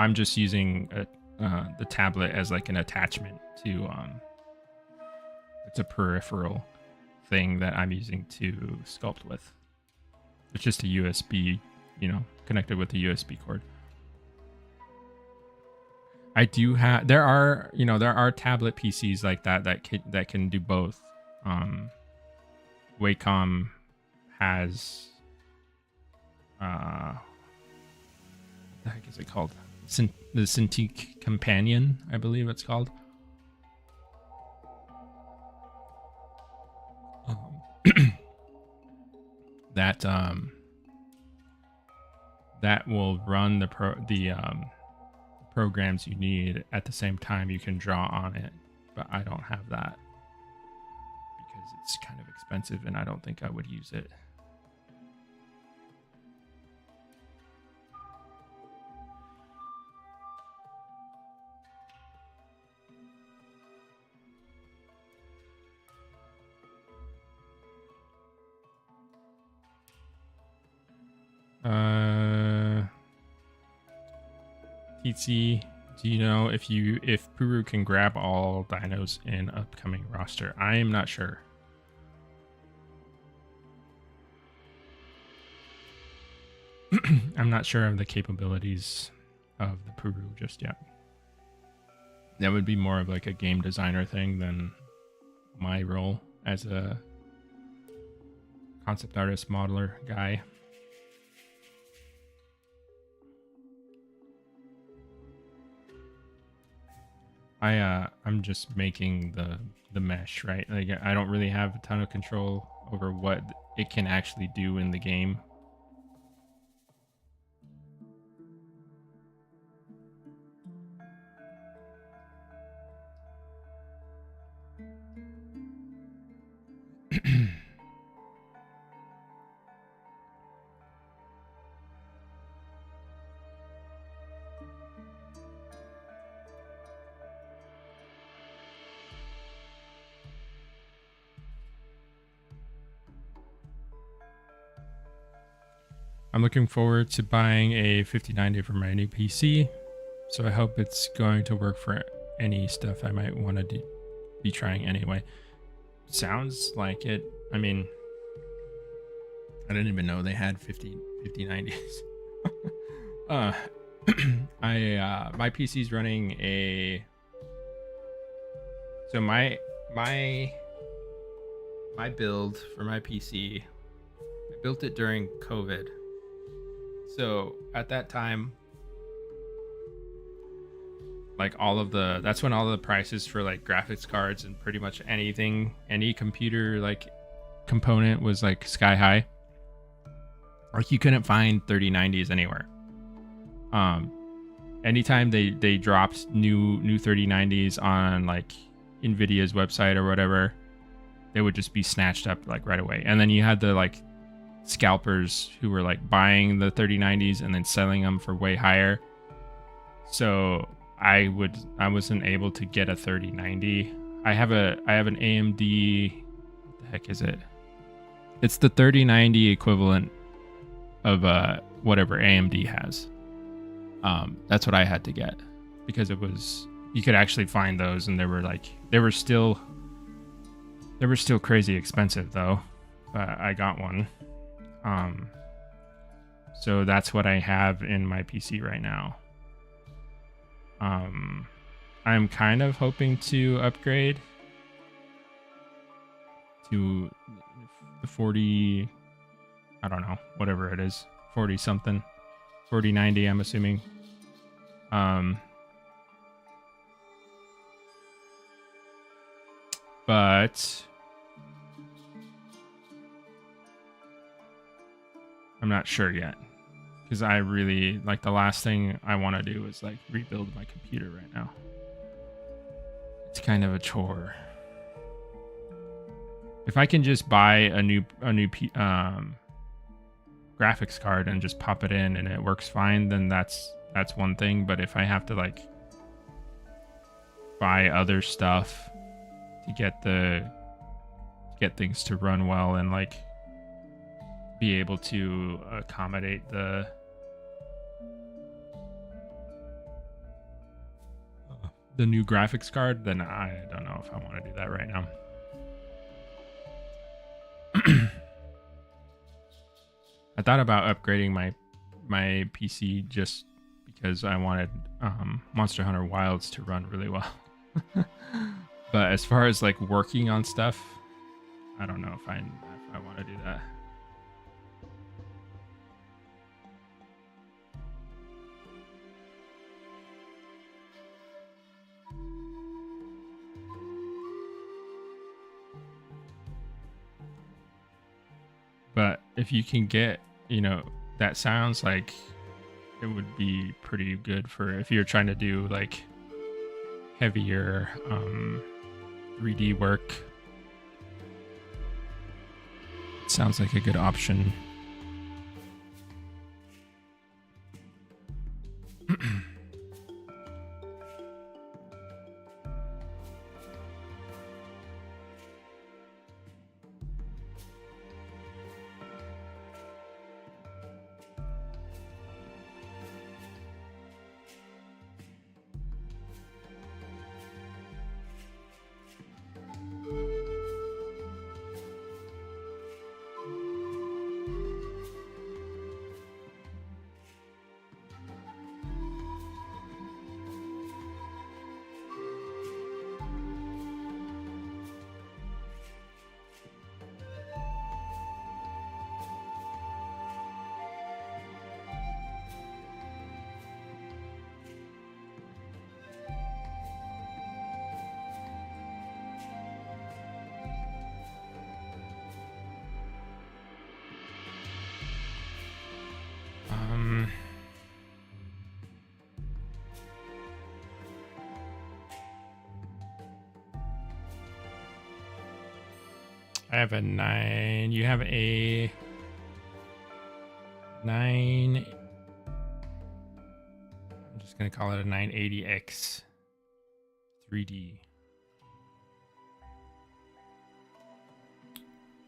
I'm just using the tablet as like an attachment to it's a peripheral thing that I'm using to sculpt with. It's just a USB, connected with a USB cord. I do have, there are tablet PCs like that can do both. Wacom has what the heck is it called? The Cintiq Companion, I believe it's called. That will run the programs you need at the same time you can draw on it, but I don't have that because it's kind of expensive and I don't think I would use it. Pizzi, do you know if Puru can grab all dinos in upcoming roster? I am not sure. I'm not sure of the capabilities of the Puru just yet. That would be more of like a game designer thing than my role as a concept artist modeler guy. I'm just making the mesh, right? Like I don't really have a ton of control over what it can actually do in the game. I'm looking forward to buying a 5090 for my new PC, so I hope it's going to work for any stuff I might want to be trying anyway. Sounds like it. I mean, I didn't even know they had 5090s. My PC's running a. So my build for my PC, I built it during COVID. So at that time, like that's when all the prices for like graphics cards and pretty much anything, any computer like component was like sky high. Like you couldn't find 3090s anywhere. Anytime they dropped new 3090s on like Nvidia's website or whatever, they would just be snatched up like right away. And then you had the like scalpers who were like buying the 3090s and then selling them for way higher. So I wasn't able to get a 3090. I have an AMD. What the heck is it? It's the 3090 equivalent of whatever AMD has. That's what I had to get because you could actually find those, and they were still crazy expensive though. But I got one. So that's what I have in my PC right now. I'm kind of hoping to upgrade to the 40, I don't know, whatever it is, 40 something, 4090, I'm assuming. But I'm not sure yet, because I really like the last thing I want to do is like rebuild my computer right now. It's kind of a chore. If I can just buy a new graphics card and just pop it in and it works fine, then that's one thing. But if I have to like buy other stuff to get things to run well and like be able to accommodate the new graphics card, then I don't know if I want to do that right now. I thought about upgrading my PC just because I wanted Monster Hunter Wilds to run really well. But as far as like working on stuff, I don't know if I want to do that. But if you can get, that sounds like it would be pretty good for if you're trying to do like heavier 3D work. It sounds like a good option. I have a 9. You have a 9. I'm just going to call it a 980X 3D.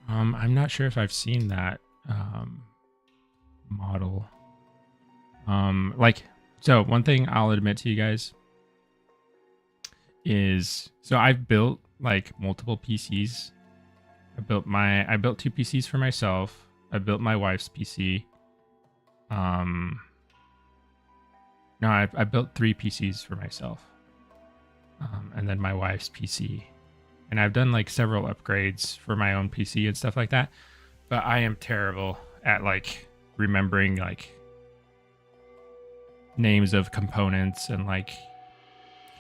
I'm not sure if I've seen that model. So one thing I'll admit to you guys is, so I've built like multiple PCs. I built 2 PCs for myself. I built my wife's PC. No, I built 3 PCs for myself. And then my wife's PC. And I've done like several upgrades for my own PC and stuff like that. But I am terrible at like remembering like names of components and like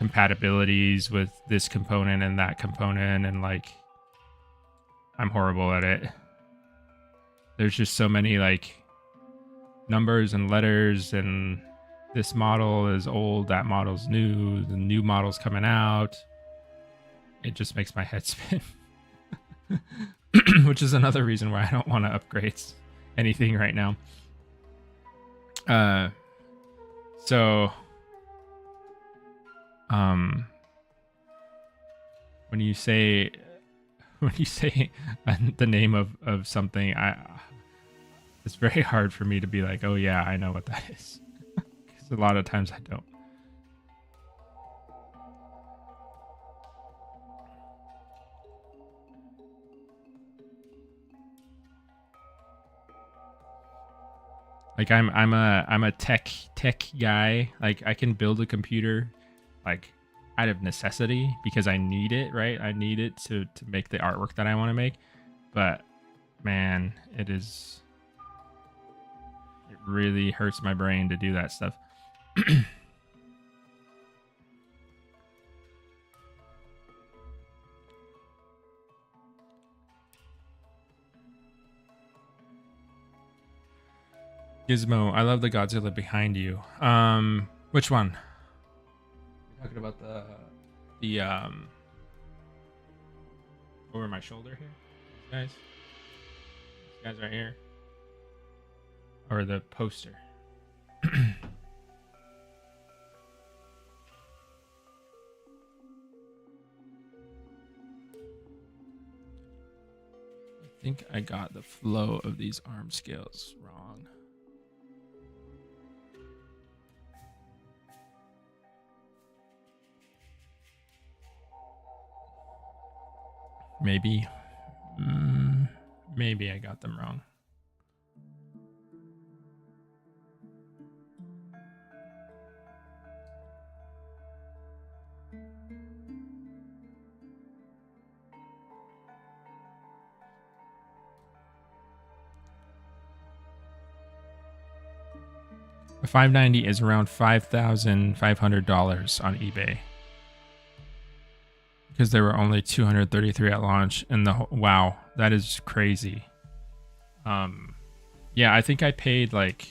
compatibilities with this component and that component, and like I'm horrible at it. There's just so many like numbers and letters, and this model is old, that model's new, the new model's coming out. It just makes my head spin. Which is another reason why I don't want to upgrade. anything right now. So when you say the name of something, it's very hard for me to be like, oh yeah, I know what that is. Because a lot of times I don't. Like I'm a tech guy. Like I can build a computer like out of necessity because I need it, right? I need it to make the artwork that I want to make. But man, it really hurts my brain to do that stuff. Gizmo, I love the Godzilla behind you. Which one? You're talking about the over my shoulder here, these guys right here, or the poster. I think I got the flow of these arm scales wrong. Maybe I got them wrong. A 590 is around $5,500 on eBay. Because there were only 233 at launch, and wow, that is crazy. Yeah, I think I paid like,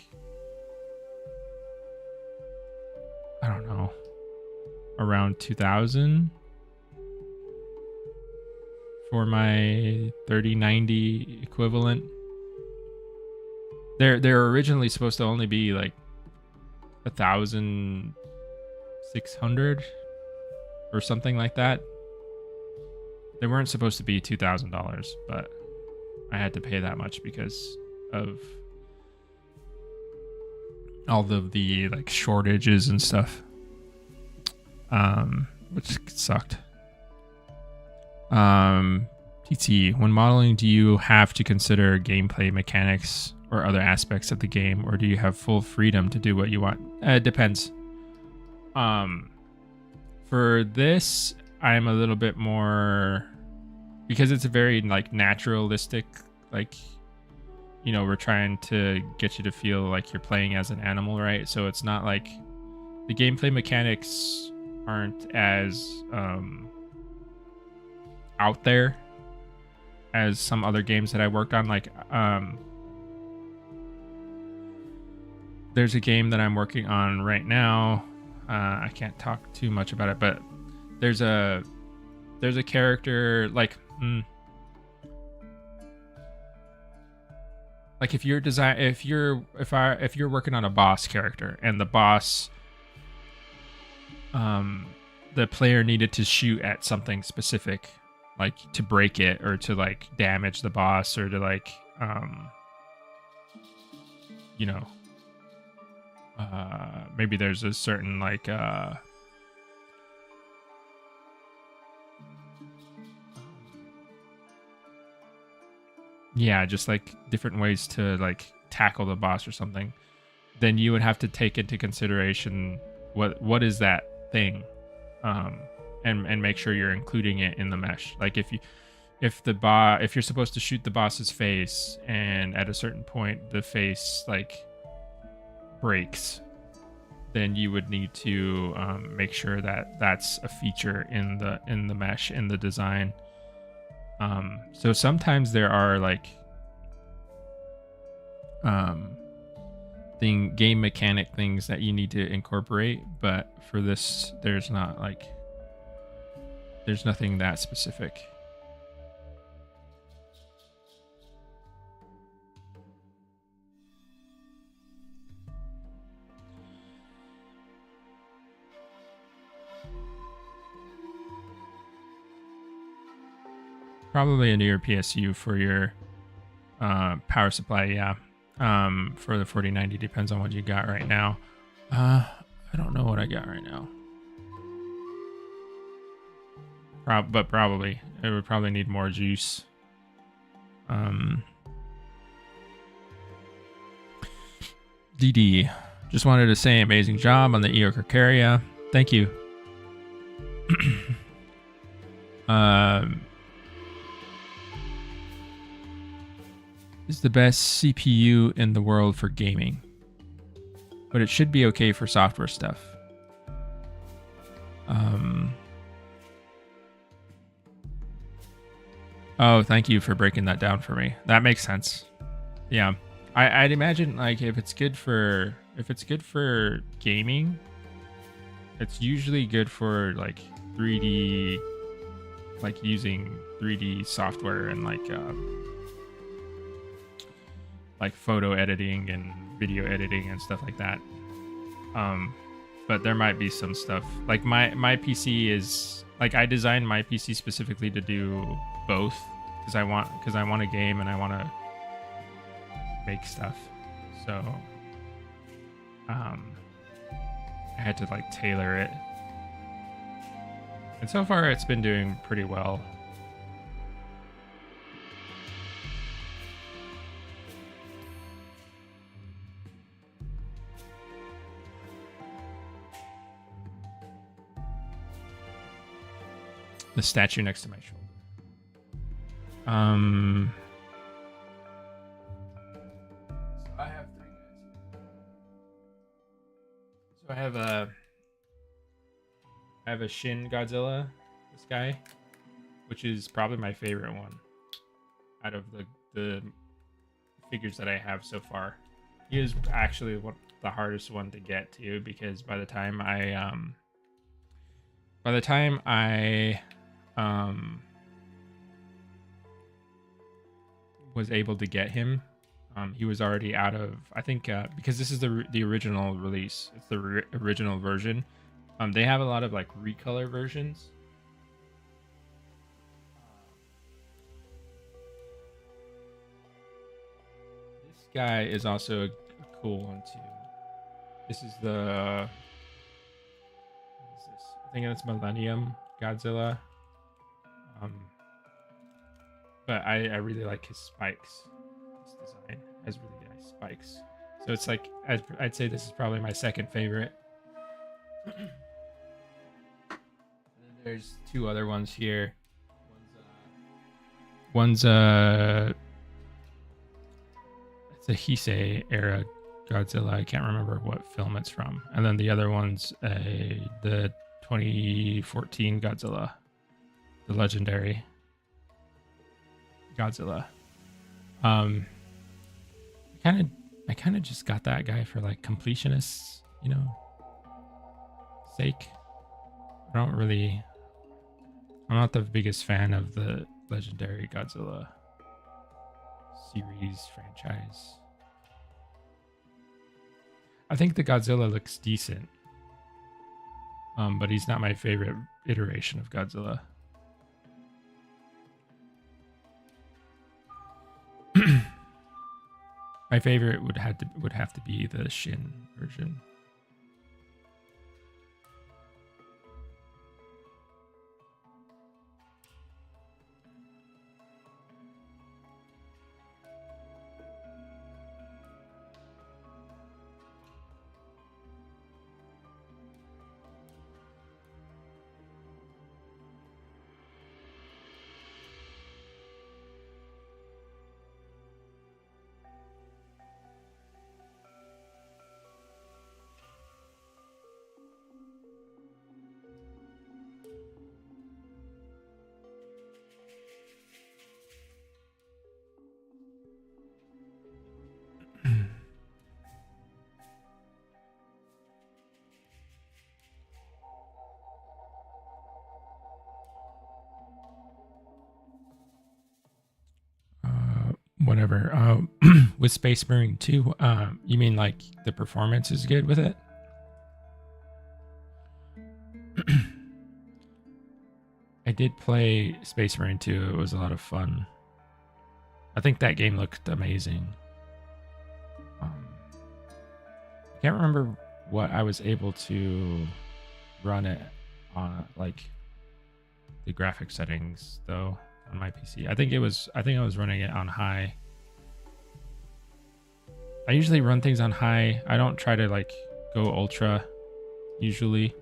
I don't know, around 2,000 for my 3090 equivalent. They're originally supposed to only be like 1,600 or something like that. They weren't supposed to be $2,000, but I had to pay that much because of all of the like shortages and stuff, which sucked. TT, when modeling, do you have to consider gameplay mechanics or other aspects of the game, or do you have full freedom to do what you want? It depends. For this, I'm a little bit more, because it's a very like naturalistic, like, you know, we're trying to get you to feel like you're playing as an animal, right? So it's not like the gameplay mechanics aren't as out there as some other games that I worked on. Like there's a game that I'm working on right now. I can't talk too much about it, but there's a character like if you're working on a boss character, and the boss, the player needed to shoot at something specific, like to break it or to like damage the boss or to like you know, maybe there's a certain like yeah, just like different ways to like tackle the boss or something, then you would have to take into consideration what is that thing, and make sure you're including it in the mesh. Like if you're supposed to shoot the boss's face, and at a certain point the face like breaks, then you would need to make sure that that's a feature in the mesh, in the design. So sometimes there are like game mechanic things that you need to incorporate, but for this there's nothing that specific. Probably a newer PSU for your power supply, yeah. For the 4090, depends on what you got right now. I don't know what I got right now. But probably it would probably need more juice. DD, just wanted to say amazing job on the Eocarcharia. Thank you. Is the best CPU in the world for gaming, but it should be okay for software stuff. Oh, thank you for breaking that down for me. That makes sense. Yeah, I'd imagine like if it's good for gaming, it's usually good for like 3D, like using 3D software and like photo editing and video editing and stuff like that. But there might be some stuff like my PC is like, I designed my PC specifically to do both because I want to game and I want to make stuff. So I had to like tailor it, and so far it's been doing pretty well. The statue next to my shoulder. So I have 3 guys. So I have a Shin Godzilla, this guy, which is probably my favorite one out of the figures that I have so far. He is actually the hardest one to get to, because by the time I was able to get him, he was already out of, I think, because this is the original release. It's the original version. They have a lot of like recolor versions. This guy is also a cool one too. This is the, what is this? I think it's Millennium Godzilla. But I really like his spikes. This design has really nice spikes. So it's like, I'd say this is probably my second favorite. And then there's 2 other ones here. One's it's a Heisei era Godzilla. I can't remember what film it's from. And then the other one's the 2014 Godzilla, the legendary Godzilla. I kind of just got that guy for like completionists, sake. I'm not the biggest fan of the legendary Godzilla series franchise. I think the Godzilla looks decent, but he's not my favorite iteration of Godzilla. My favorite would have to be the Shin version. Whatever. With Space Marine 2, you mean like the performance is good with it? I did play Space Marine 2. It was a lot of fun. I think that game looked amazing. I can't remember what I was able to run it on, like the graphic settings though on my PC. I think I was running it on high. I usually run things on high. I don't try to like go ultra usually.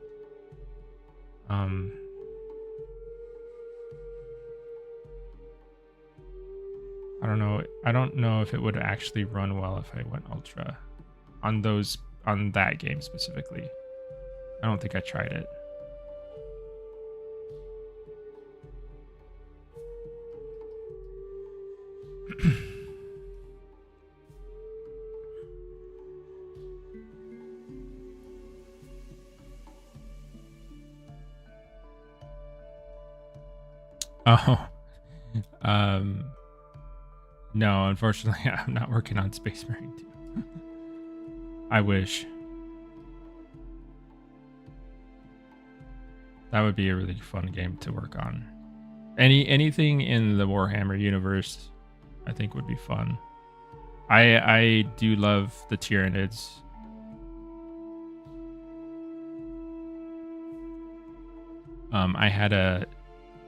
I don't know if it would actually run well if I went ultra on that game specifically. I don't think I tried it. Oh, no, unfortunately, I'm not working on Space Marine 2. I wish. That would be a really fun game to work on. Anything in the Warhammer universe, I think would be fun. I do love the Tyranids. I had a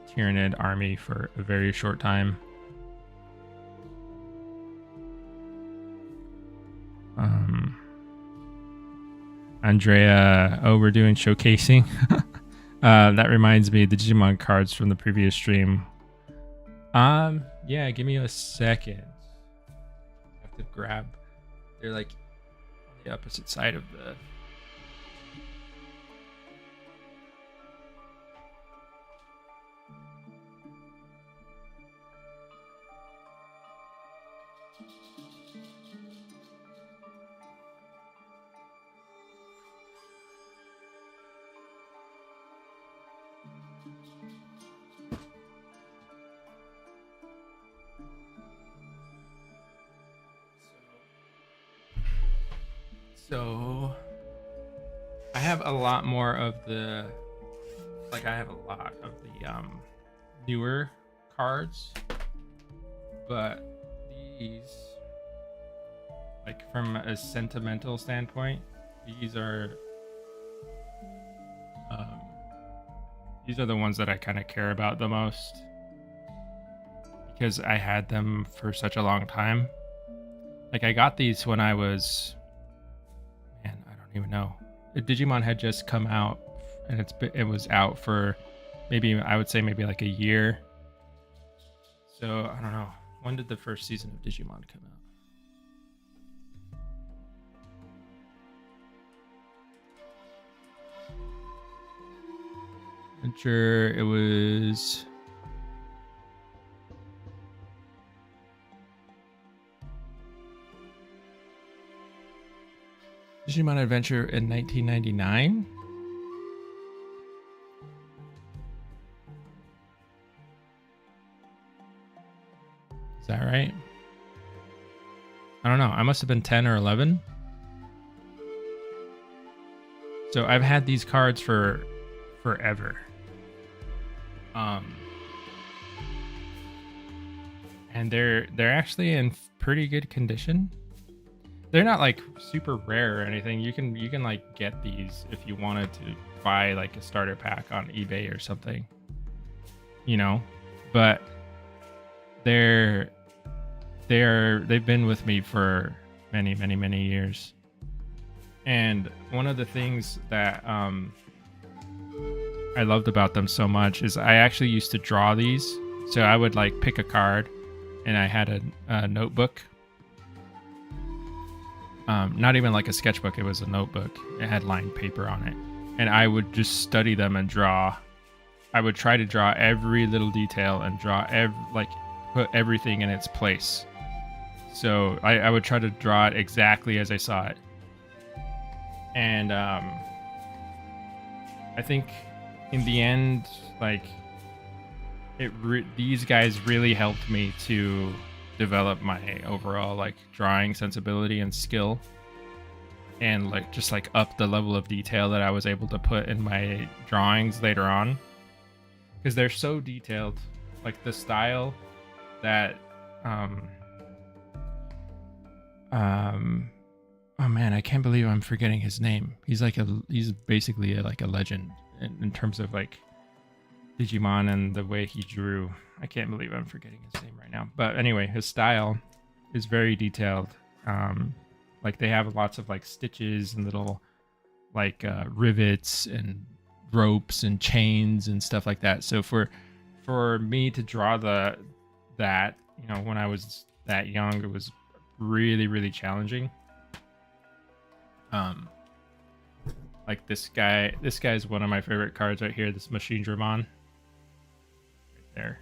Tyranid army for a very short time. Andrea, oh, we're doing showcasing. That reminds me of the Digimon cards from the previous stream. Yeah, give me a second. I have to grab. They're like on the opposite side of the. So I have a lot more of the, like I have a lot of the newer cards, but these, like from a sentimental standpoint, these are the ones that I kind of care about the most because I had them for such a long time. Like I got these when I was, man, I don't even know. Digimon had just come out, and it was out for maybe, I would say maybe like a year. So I don't know. When did the first season of Digimon come out? I'm sure it was. Digimon Adventure in 1999. Is that right? I don't know. I must have been 10 or 11. So I've had these cards for forever. And they're actually in pretty good condition. They're not like super rare or anything. You can like get these if you wanted to buy like a starter pack on eBay or something, you know, but they've been with me for many years. And one of the things that I loved about them so much is I actually used to draw these. So I would like pick a card, and I had a notebook. Not even like a sketchbook, it was a notebook. It had lined paper on it. And I would just study them and draw. I would try to draw every little detail and put everything in its place. So I would try to draw it exactly as I saw it. And I think in the end, like these guys really helped me to develop my overall like drawing sensibility and skill, and like just like up the level of detail that I was able to put in my drawings later on. because they're so detailed, like the style that oh man, I can't believe I'm forgetting his name. He's basically like a legend in terms of like Digimon and the way he drew. I can't believe I'm forgetting his name right now. But anyway, his style is very detailed. Like they have lots of like stitches and little like rivets and ropes and chains and stuff like that. So for me to draw that, you know, when I was that young, it was really, really challenging. Like this guy is one of my favorite cards right here, this Machine Dramon. Right there.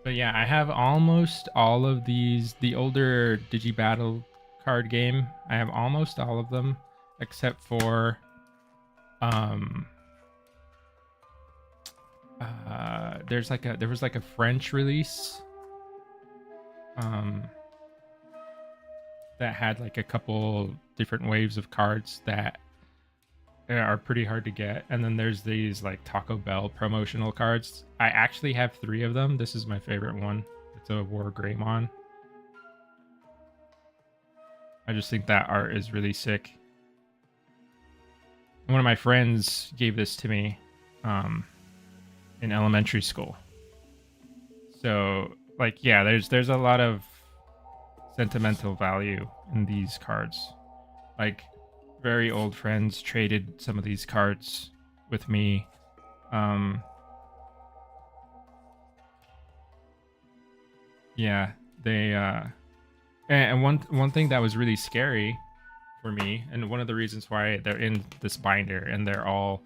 But yeah, I have almost all of these, the older Digibattle card game. I have almost all of them, except for there was like a French release that had like a couple different waves of cards that are pretty hard to get, and then there's these like Taco Bell promotional cards. I actually have 3 of them. This is my favorite one. It's a War Greymon. I just think that art is really sick. One of my friends gave this to me in elementary school. So like, yeah, there's a lot of sentimental value in these cards. Like very old friends traded some of these cards with me. Yeah, they and one thing that was really scary for me, and one of the reasons why they're in this binder and they're all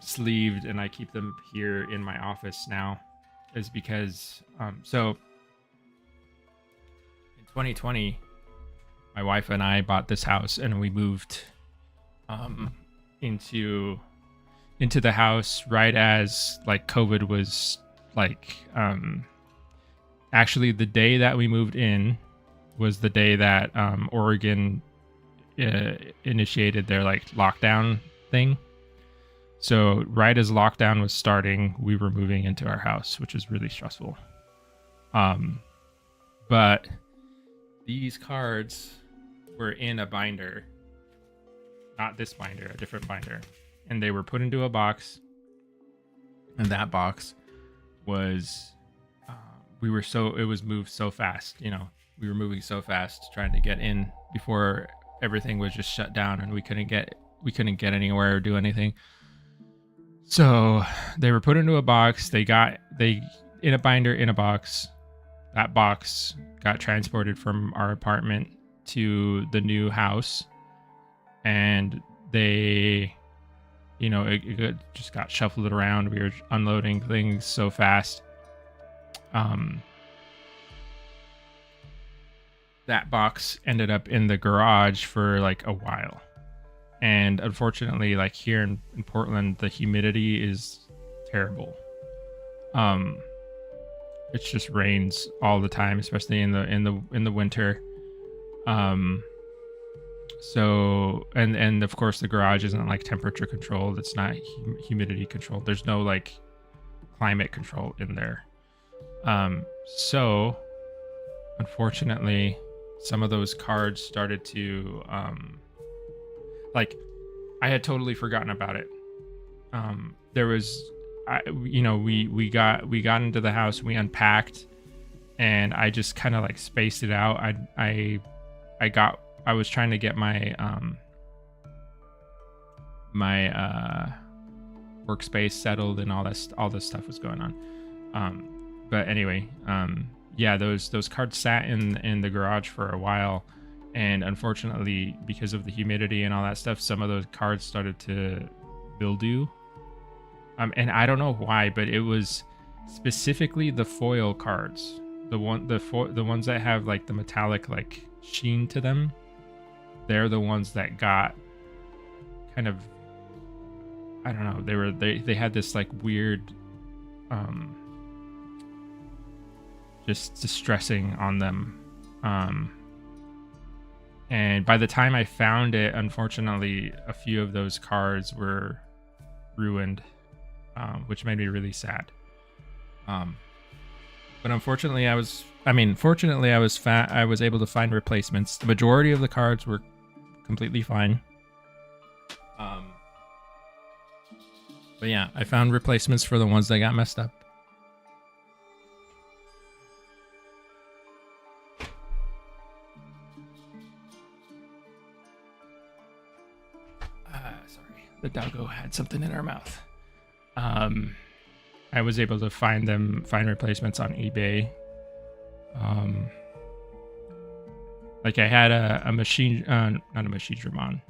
sleeved and I keep them here in my office now, is because so in 2020 my wife and I bought this house and we moved into the house right as like COVID was like actually the day that we moved in was the day that Oregon initiated their like lockdown thing. So right as lockdown was starting, we were moving into our house, which was really stressful. But these cards were in a binder, not this binder, a different binder, and they were put into a box. And that box was, it was moved so fast, you know, we were moving so fast trying to get in before everything was just shut down and we couldn't get anywhere or do anything. So they were put into a box. They in a binder in a box. That box got transported from our apartment to the new house, and they, you know, it just got shuffled around. We were unloading things so fast. That box ended up in the garage for like a while. And unfortunately, like here in Portland, the humidity is terrible. It just rains all the time, especially in the winter. So and of course the garage isn't like temperature controlled. It's not humidity controlled. There's no like climate control in there. So unfortunately, some of those cards started to like, I had totally forgotten about it. There was, we got into the house, we unpacked, and I just kind of like spaced it out. I was trying to get my workspace settled, and all this stuff was going on. But anyway, yeah, those cards sat in the garage for a while. And unfortunately, because of the humidity and all that stuff, some of those cards started to mildew. And I don't know why, but it was specifically the foil cards, the ones that have like the metallic like sheen to them. They're the ones that got kind of, I don't know. They had this like weird, just distressing on them. And by the time I found it, unfortunately, a few of those cards were ruined, which made me really sad. But unfortunately, fortunately, I was able to find replacements. The majority of the cards were completely fine. But yeah, I found replacements for the ones that got messed up. Sorry, the doggo had something in her mouth. I was able to find replacements on eBay. Like I had a machine, not a machine Digimon.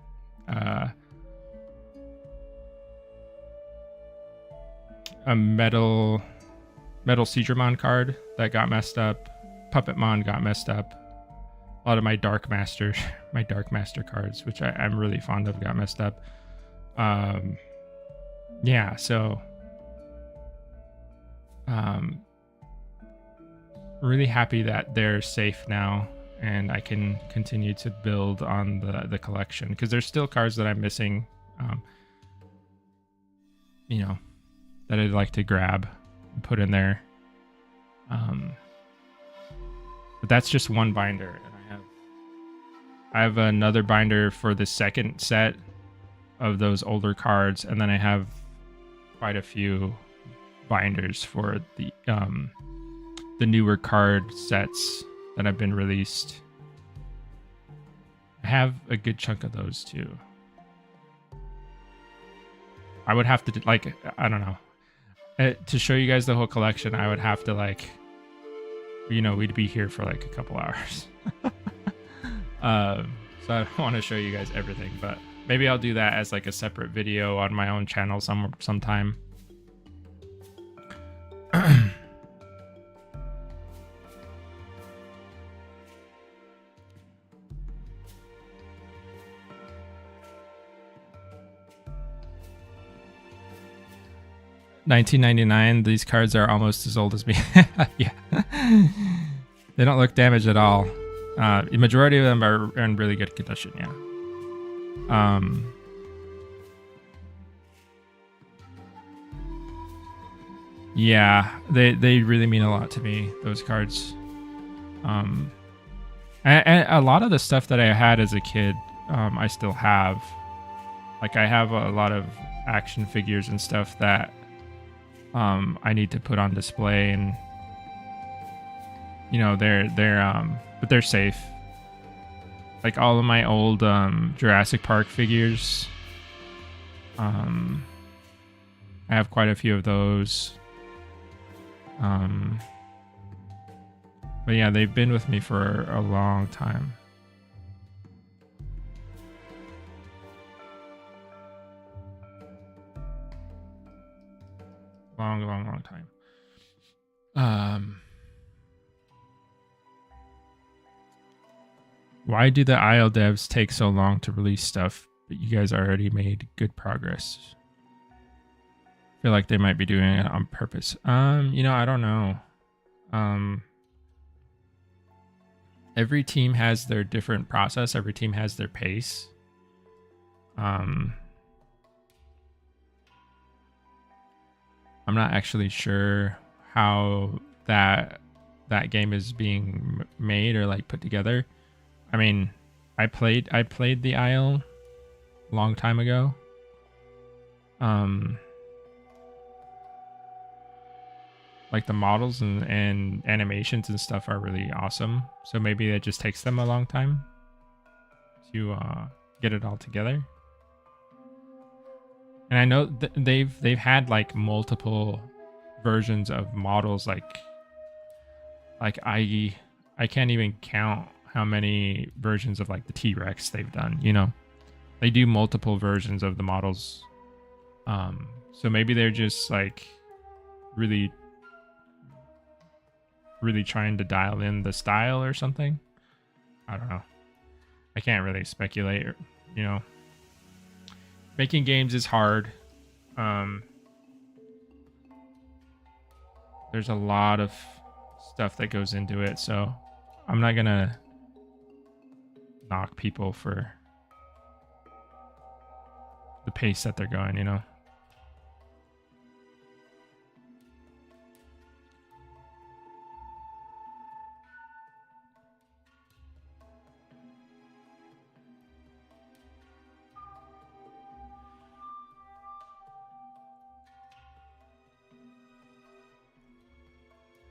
A metal Digimon card that got messed up. Puppetmon got messed up. A lot of my Dark Master cards, which I'm really fond of, got messed up. Yeah, so really happy that they're safe now and I can continue to build on the collection, because there's still cards that I'm missing, you know, that I'd like to grab and put in there. But that's just one binder, and I have another binder for the second set of those older cards, and then I have quite a few binders for the newer card sets that have been released. I have a good chunk of those too. I would have to, like, I don't know. To show you guys the whole collection, I would have to, like, you know, we'd be here for like a couple hours. So I don't want to show you guys everything, but maybe I'll do that as like a separate video on my own channel sometime. $19.99. These cards are almost as old as me. Yeah, they don't look damaged at all. The majority of them are in really good condition. Yeah. Yeah, they really mean a lot to me, those cards. And a lot of the stuff that I had as a kid, I still have. Like, I have a lot of action figures and stuff that I need to put on display, and you know, but they're safe. Like all of my old Jurassic Park figures, I have quite a few of those. But yeah, they've been with me for a long time. Long time. Why do the IL devs take so long to release stuff, but you guys already made good progress? I feel like they might be doing it on purpose. You know, I don't know. Every team has their different process. Every team has their pace. I'm not actually sure how that game is being made or like put together. I mean, I played the IL a long time ago. Like the models and animations and stuff are really awesome. So maybe it just takes them a long time to get it all together. And I know they've had like multiple versions of models. Like I can't even count how many versions of like the T-Rex they've done. You know, they do multiple versions of the models. So maybe they're just like really trying to dial in the style or something. I don't know. I can't really speculate. You know, making games is hard. There's a lot of stuff that goes into it, so I'm not gonna knock people for the pace that they're going, you know.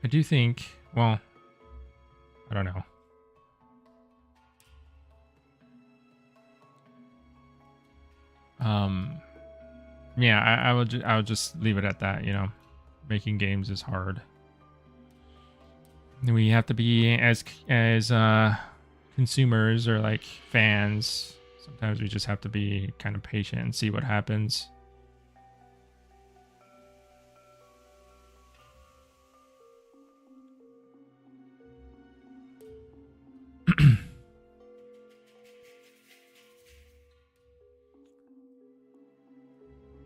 I do think, well, I don't know. Yeah, I will just leave it at that, you know. Making games is hard. We have to be as consumers or like fans. Sometimes we just have to be kind of patient and see what happens.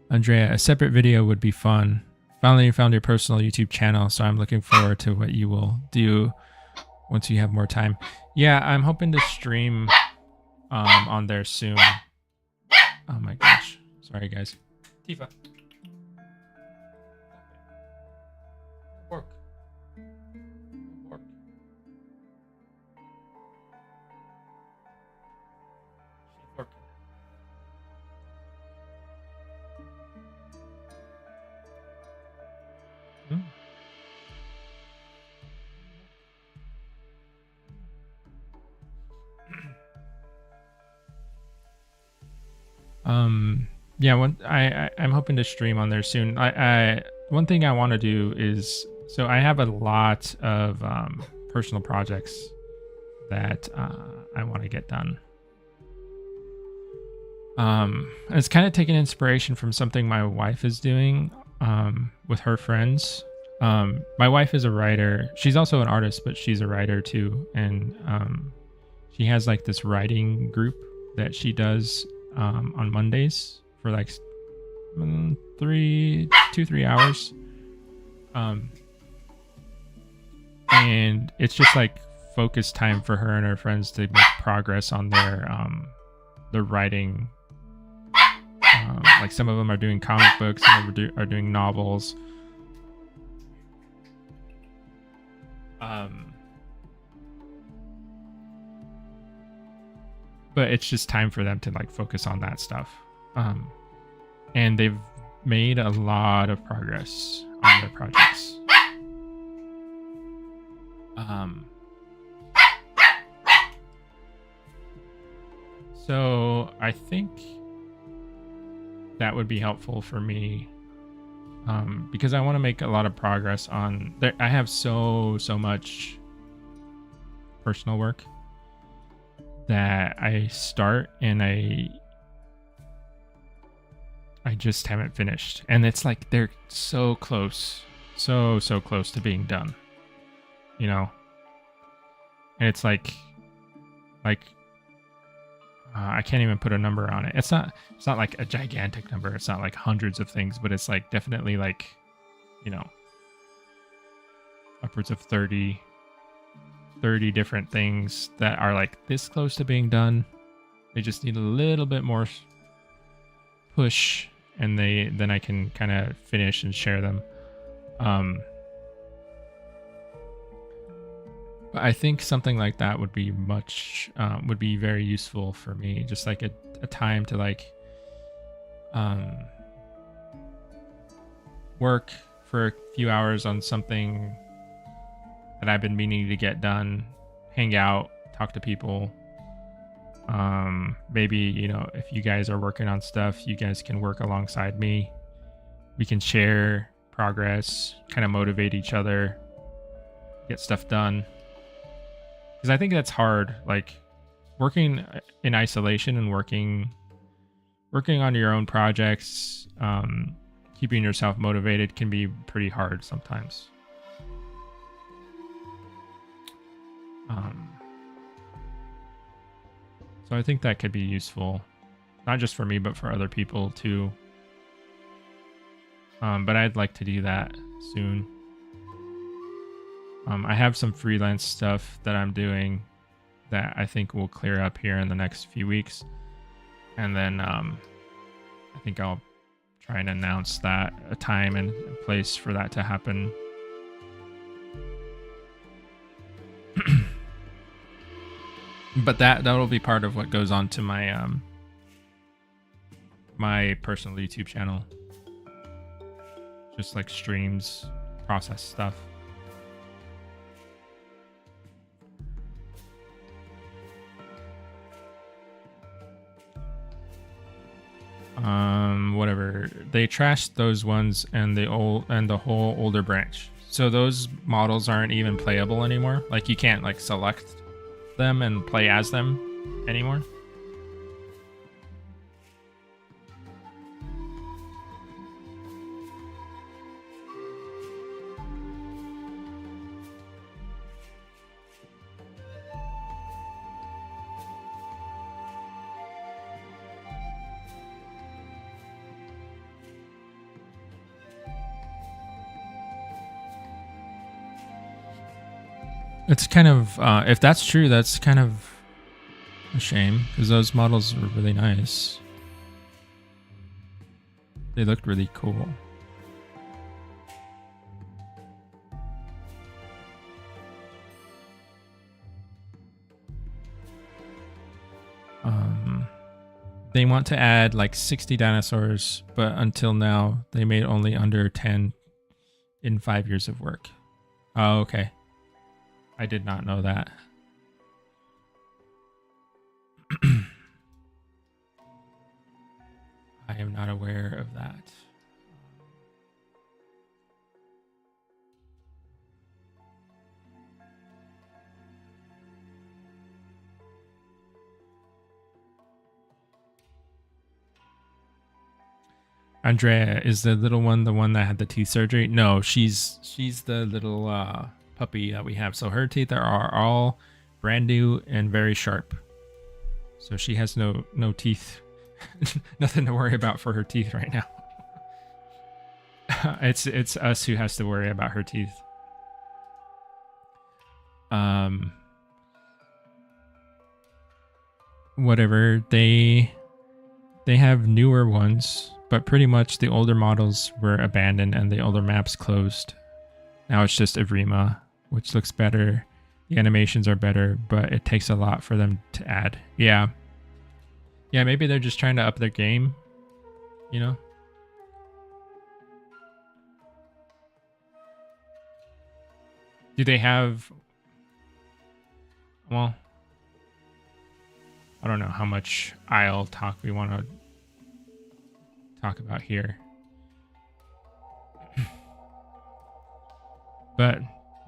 Andrea, a separate video would be fun. Finally, you found your personal YouTube channel, so I'm looking forward to what you will do once you have more time. Yeah, I'm hoping to stream on there soon. Oh my gosh. Sorry, guys. Tifa. Pork. Pork. Pork. Yeah, I'm hoping to stream on there soon. One thing I want to do is, so I have a lot of personal projects that I want to get done. It's kind of taking inspiration from something my wife is doing with her friends. My wife is a writer. She's also an artist, but she's a writer too. And she has like this writing group that she does on Mondays for like 3 hours. And it's just like focus time for her and her friends to make progress on their writing. Like some of them are doing comic books, some of them are doing novels. But it's just time for them to like focus on that stuff. And they've made a lot of progress on their projects. So I think that would be helpful for me, because I want to make a lot of progress on there. I have so much personal work that I start and I just haven't finished, and it's like they're so close, so close to being done, you know. And it's like I can't even put a number on it. It's not like a gigantic number. It's not like hundreds of things, but it's like definitely like, you know, upwards of 30 different things that are like this close to being done. They just need a little bit more push, and then I can kind of finish and share them. But I think something like that would be would be very useful for me. Just like a time to like work for a few hours on something that I've been meaning to get done, hang out, talk to people. Maybe, you know, if you guys are working on stuff, you guys can work alongside me. We can share progress, kind of motivate each other, get stuff done. Because I think that's hard, like working in isolation and working on your own projects, keeping yourself motivated can be pretty hard sometimes. So I think that could be useful, not just for me, but for other people too. But I'd like to do that soon. I have some freelance stuff that I'm doing that I think will clear up here in the next few weeks. And then I think I'll try and announce that a time and place for that to happen. But that'll be part of what goes on to my my personal YouTube channel. Just like streams, process stuff. Whatever. They trashed those ones and the whole older branch. So those models aren't even playable anymore. Like you can't like select them and play as them anymore. It's kind of, if that's true, that's kind of a shame because those models were really nice. They looked really cool. They want to add like 60 dinosaurs, but until now, they made only under 10 in 5 years of work. Oh, okay. I did not know that. I am not aware of that. Andrea, is the little one the one that had the teeth surgery? No, she's the little puppy that we have. So her teeth are all brand new and very sharp. So she has no teeth. Nothing to worry about for her teeth right now. It's us who has to worry about her teeth. Whatever, they have newer ones, but pretty much the older models were abandoned and the older maps closed. Now it's just Evrima, which looks better. The animations are better, but it takes a lot for them to add. Yeah, maybe they're just trying to up their game, you know? Do they have... Well, I don't know how much Isle talk we want to talk about here. But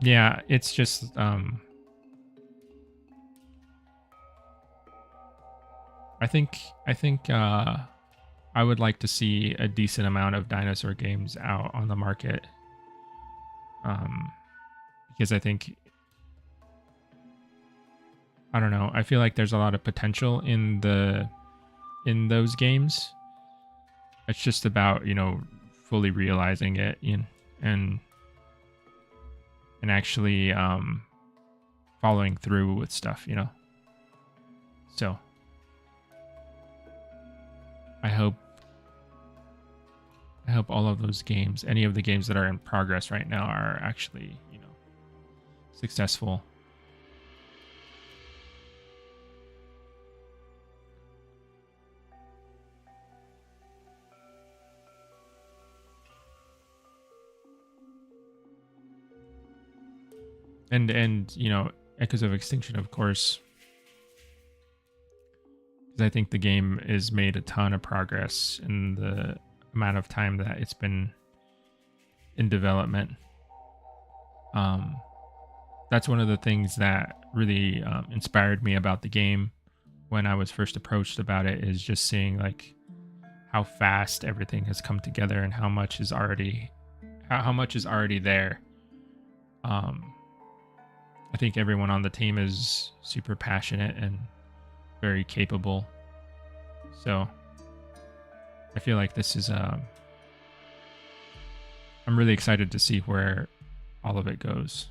yeah, it's just I think I would like to see a decent amount of dinosaur games out on the market. Because I think, I don't know, I feel like there's a lot of potential in those games. It's just about, you know, fully realizing it and actually following through with stuff, you know. So I hope all of those games, any of the games that are in progress right now, are actually, you know, successful. And you know, Echoes of Extinction, of course, because I think the game has made a ton of progress in the amount of time that it's been in development. That's one of the things that really inspired me about the game when I was first approached about it, is just seeing like how fast everything has come together and how much is already there. I think everyone on the team is super passionate and very capable. So I feel like this is I'm really excited to see where all of it goes.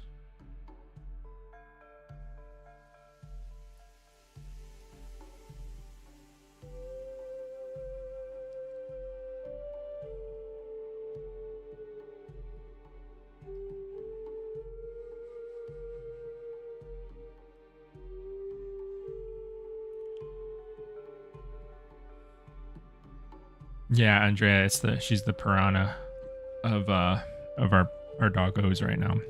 Yeah, Andrea, she's the piranha of our doggos right now.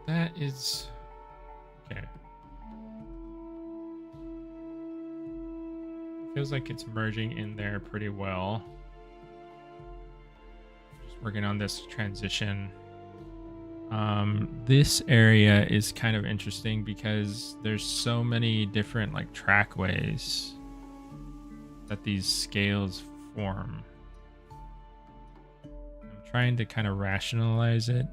That is okay. Feels like it's merging in there pretty well. Just working on this transition. This area is kind of interesting because there's so many different like trackways that these scales form. I'm trying to kind of rationalize it,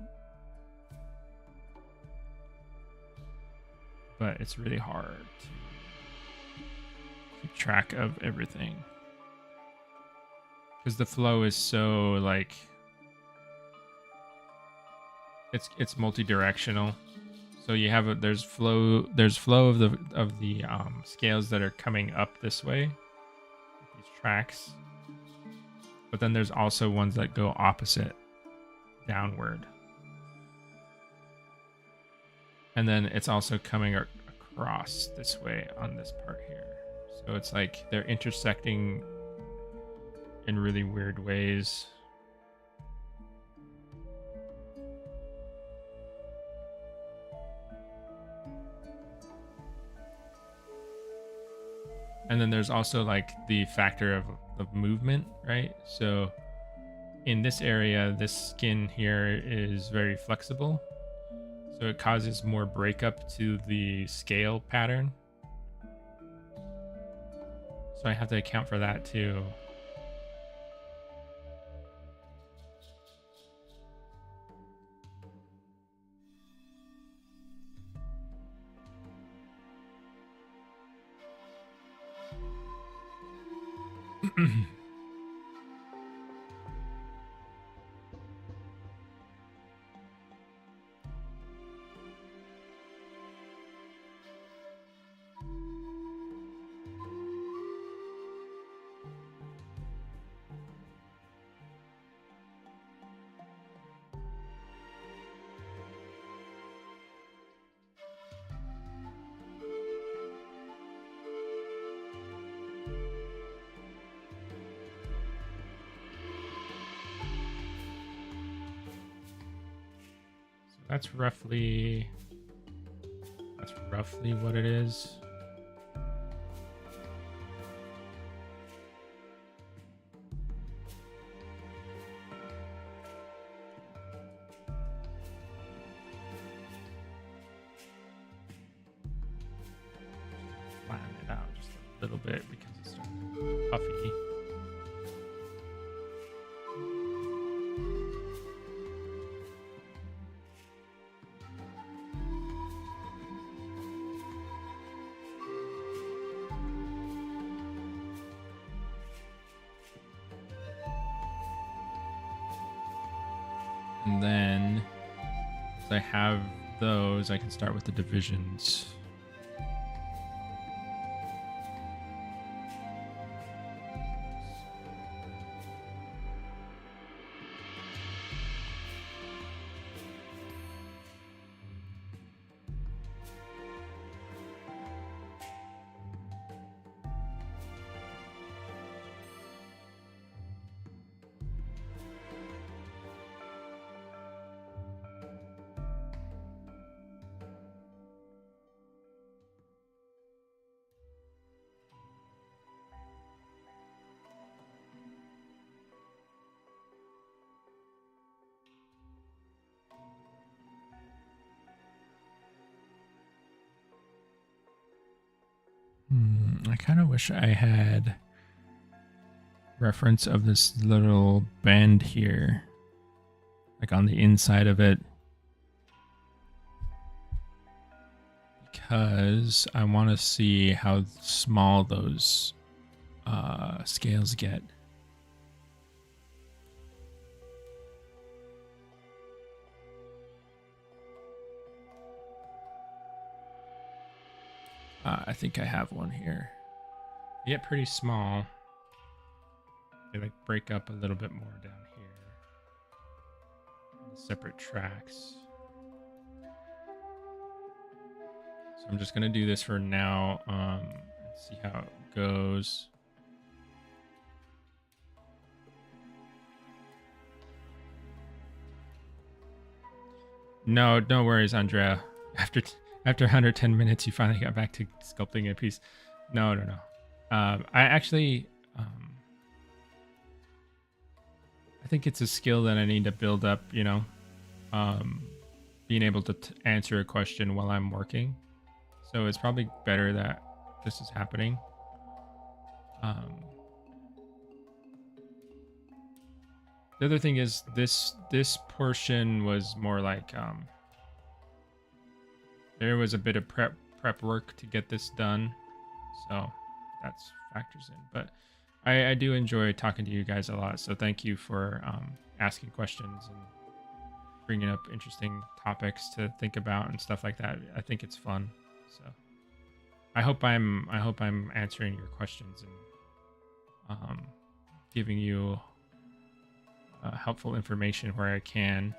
but it's really hard to keep track of everything because the flow is so like it's multi-directional. So you have there's flow of the scales that are coming up this way, these tracks, but then there's also ones that go opposite, downward, and then it's also coming across this way on this part here. So it's like they're intersecting in really weird ways. And then there's also like the factor of movement, right? So in this area, this skin here is very flexible. So it causes more breakup to the scale pattern. So I have to account for that too. That's roughly what it is. Flatten it out just a little bit because it's starting to get puffy. And then, as I have those, I can start with the divisions. I kind of wish I had reference of this little bend here, like on the inside of it, because I want to see how small those scales get. I think I have one here. They get pretty small. They like break up a little bit more down here. Separate tracks. So I'm just gonna do this for now. And see how it goes. No worries, Andrea. After 110 minutes, you finally got back to sculpting a piece. No. I actually, I think it's a skill that I need to build up. You know, being able to answer a question while I'm working. So it's probably better that this is happening. The other thing is this portion was more like there was a bit of prep work to get this done, so that's factors in. But I do enjoy talking to you guys a lot, so thank you for asking questions and bringing up interesting topics to think about and stuff like that. I think it's fun. So I hope I'm answering your questions and giving you helpful information where I can.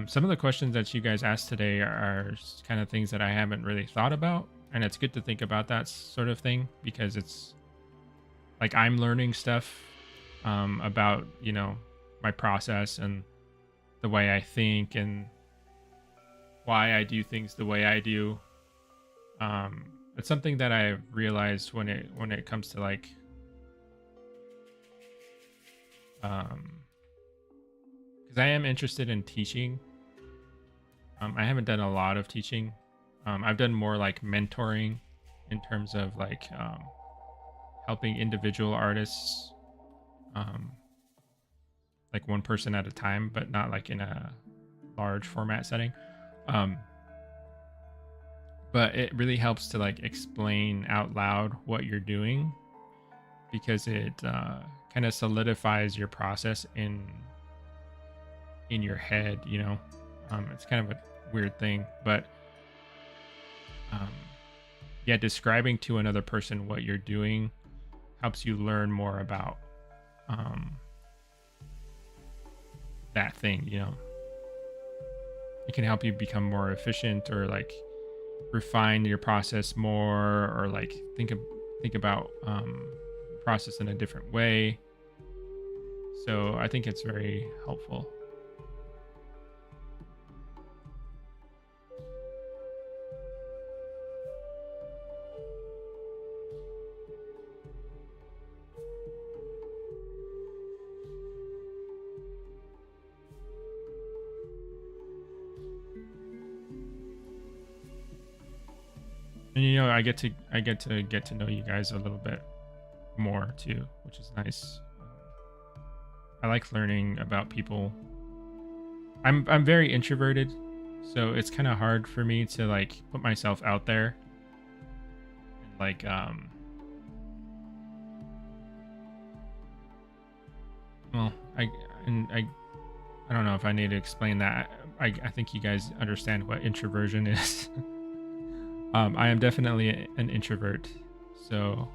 Some of the questions that you guys asked today are kind of things that I haven't really thought about, and it's good to think about that sort of thing because it's like I'm learning stuff about, you know, my process and the way I think and why I do things the way I do. It's something that I realized when it comes to like because I am interested in teaching. I haven't done a lot of teaching. I've done more like mentoring in terms of like helping individual artists, like one person at a time, but not like in a large format setting. But it really helps to like explain out loud what you're doing because it kind of solidifies your process in your head, you know. It's kind of a weird thing, but yeah, describing to another person what you're doing helps you learn more about that thing, you know. It can help you become more efficient or like refine your process more or like think about process in a different way. So I think it's very helpful. And you know, I get to get to know you guys a little bit more too, which is nice. I like learning about people. I'm very introverted, so it's kind of hard for me to like put myself out there. And like well, I don't know if I need to explain that. I think you guys understand what introversion is. I am definitely an introvert, so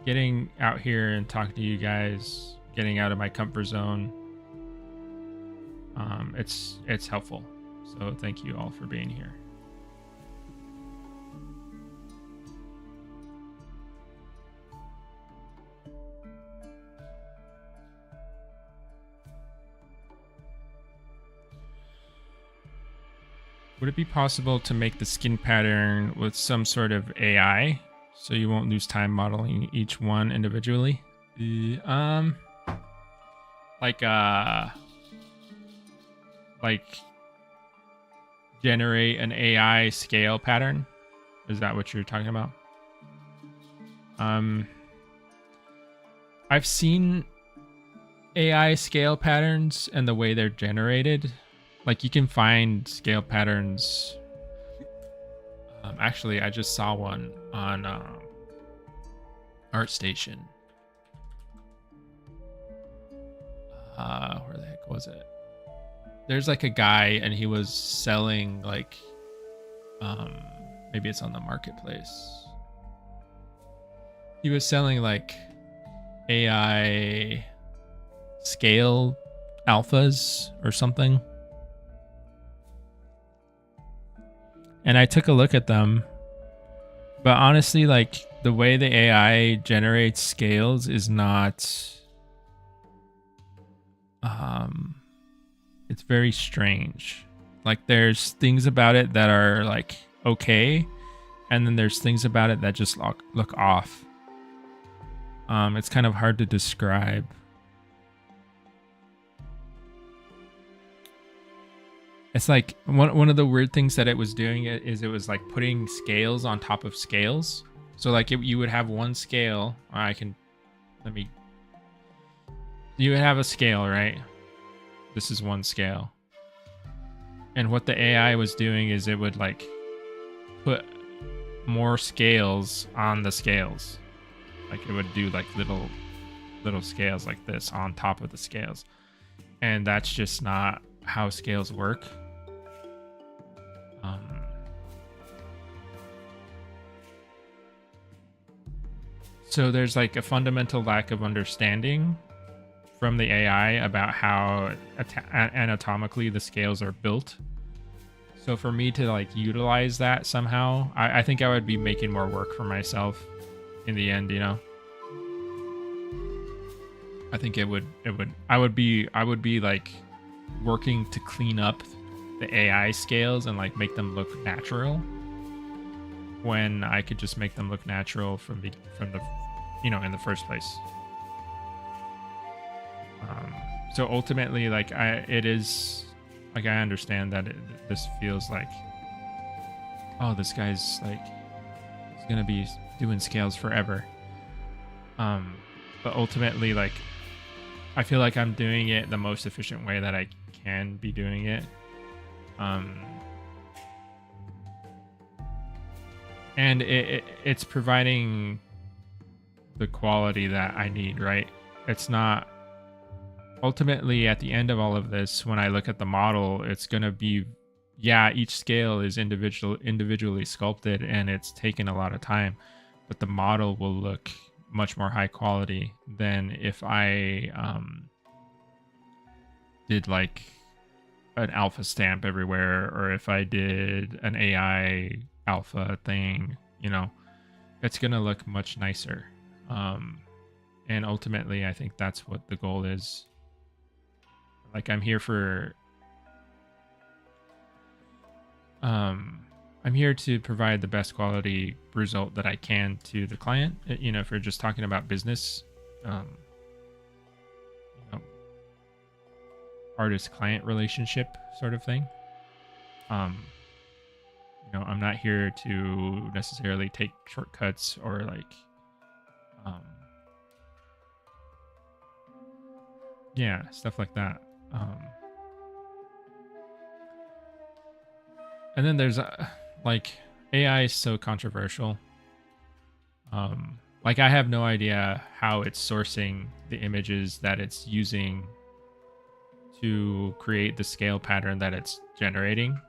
getting out here and talking to you guys, getting out of my comfort zone, it's helpful. So thank you all for being here. Would it be possible to make the skin pattern with some sort of AI so you won't lose time modeling each one individually? Like generate an AI scale pattern? Is that what you're talking about? I've seen AI scale patterns and the way they're generated. Like you can find scale patterns Actually, I just saw one on ArtStation. Where the heck was it? There's like a guy, and he was selling like, maybe it's on the marketplace. He was selling like AI scale alphas or something. And I took a look at them. But honestly, like the way the AI generates scales is not, it's very strange. Like there's things about it that are like okay, and then there's things about it that just look off. It's kind of hard to describe. It's like one of the weird things that it was doing is it was like putting scales on top of scales. So like you would have one scale. You would have a scale, right? This is one scale. And what the AI was doing is it would like put more scales on the scales. Like it would do like little scales like this on top of the scales. And that's just not how scales work. So there's like a fundamental lack of understanding from the AI about how anatomically the scales are built. So for me to like utilize that somehow, I think I would be making more work for myself in the end, you know. I think I would be like working to clean up the AI scales and like make them look natural, when I could just make them look natural from the in the first place. So ultimately, like I understand that this feels like, oh, this guy's like, he's gonna be doing scales forever. But ultimately, like, I feel like I'm doing it the most efficient way that I can be doing it. And it's providing the quality that I need, right? It's not, ultimately at the end of all of this, when I look at the model, it's going to be, yeah, each scale is individually sculpted and it's taken a lot of time, but the model will look much more high quality than if I did like an alpha stamp everywhere, or if I did an AI alpha thing, it's going to look much nicer. And ultimately, I think that's what the goal is. Like, I'm here to provide the best quality result that I can to the client. If we're just talking about business, artist-client relationship sort of thing. I'm not here to necessarily take shortcuts or like, stuff like that. And then there's like, AI is so controversial. Like, I have no idea how it's sourcing the images that it's using to create the scale pattern that it's generating.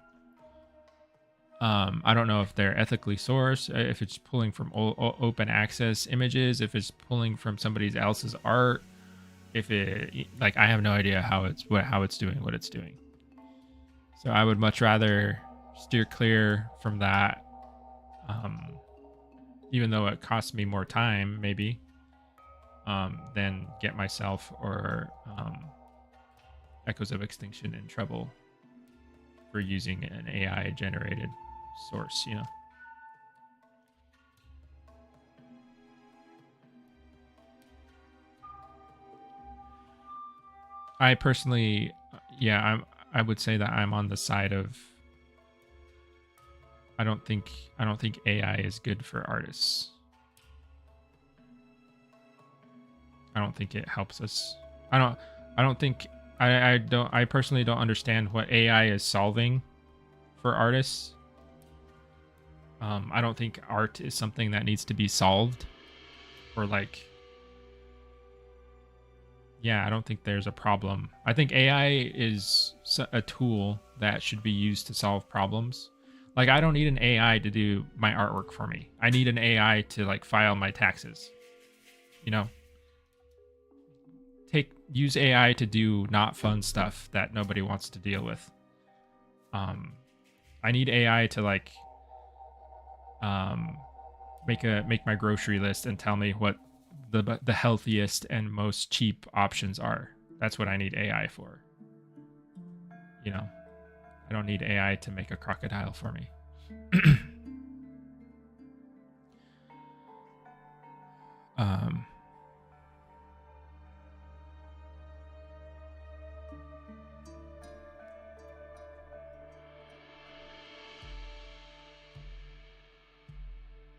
I don't know if they're ethically sourced, if it's pulling from open access images, if it's pulling from somebody else's art, if it, like, I have no idea how it's doing what it's doing. So I would much rather steer clear from that, even though it costs me more time, maybe, than get myself or Echoes of Extinction in trouble for using an AI generated source, I personally, I would say that I'm on the side of, I don't think AI is good for artists. I don't think it helps us. I personally don't understand what AI is solving for artists. I don't think art is something that needs to be solved, or like, yeah, I don't think there's a problem. I think AI is a tool that should be used to solve problems. Like, I don't need an AI to do my artwork for me. I need an AI to like file my taxes. You know, use AI to do not fun stuff that nobody wants to deal with. I need AI to like make my grocery list and tell me what the healthiest and most cheap options are. That's what I need AI for. You know, I don't need AI to make a crocodile for me.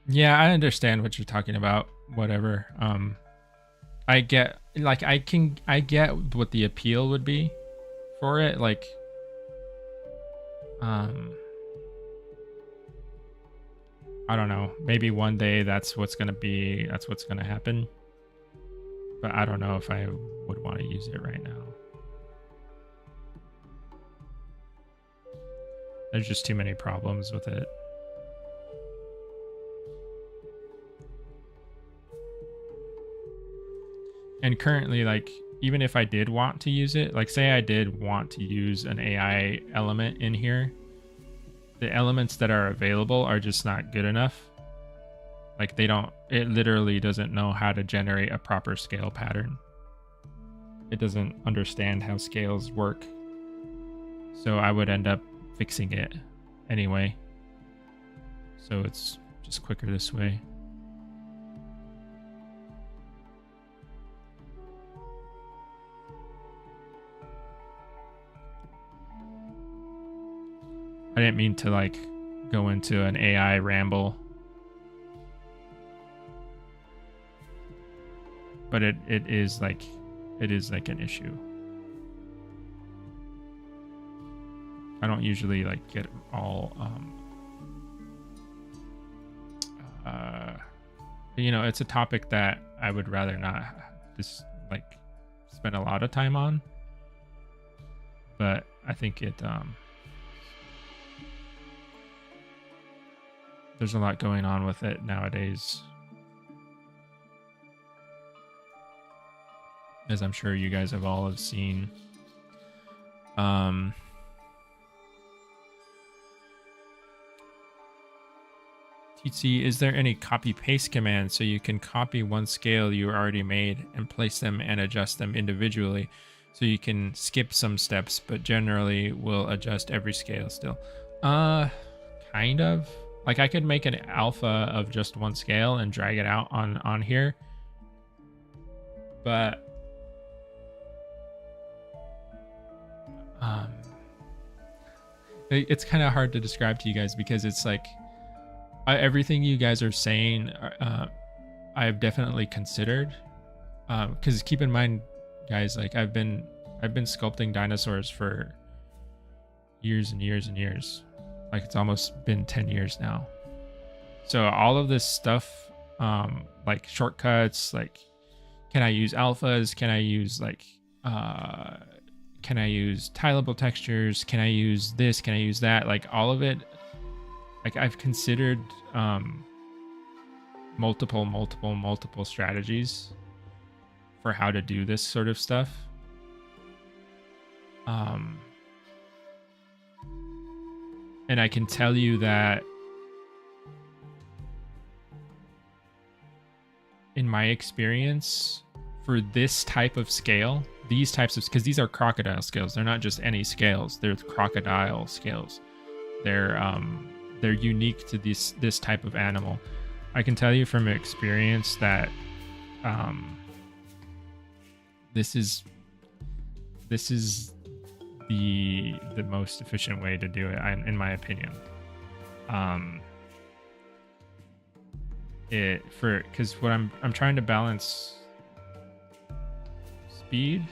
Yeah, I understand what you're talking about. Whatever. I get I get what the appeal would be for it. Like, I don't know. Maybe one day that's what's gonna happen. But I don't know if I would want to use it right now. There's just too many problems with it. And currently, like, even if I did want to use it, like, say I did want to use an AI element in here, the elements that are available are just not good enough. Like, it literally doesn't know how to generate a proper scale pattern. It doesn't understand how scales work. So I would end up fixing it anyway. So it's just quicker this way. I didn't mean to like go into an AI ramble, but it is like an issue. I don't usually like get all you know, it's a topic that I would rather not just like spend a lot of time on, but I think it there's a lot going on with it nowadays, as I'm sure you guys have all seen. TC, is there any copy paste command so you can copy one scale you already made and place them and adjust them individually, so you can skip some steps but generally will adjust every scale still? Kind of. Like, I could make an alpha of just one scale and drag it out on here, but it's kind of hard to describe to you guys because it's like everything you guys are saying I've definitely considered, because keep in mind, guys, like I've been sculpting dinosaurs for years and years and years. Like, it's almost been 10 years now. So all of this stuff, like shortcuts, like, can I use alphas? Can I use like, can I use tileable textures? Can I use this? Can I use that? Like, all of it, like, I've considered multiple strategies for how to do this sort of stuff. And I can tell you that in my experience, for this type of scale, these types of, because these are crocodile scales, they're not just any scales, they're crocodile scales. They're unique to this type of animal. I can tell you from experience that this is the most efficient way to do it, in my opinion. Because what I'm trying to balance speed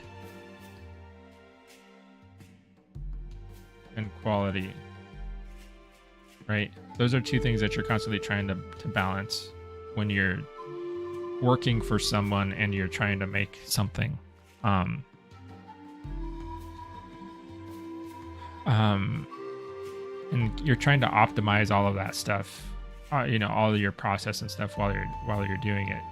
and quality. right? Those are two things that you're constantly trying to balance when you're working for someone and you're trying to make something. And you're trying to optimize all of that stuff, you know, all of your process and stuff while you're doing it.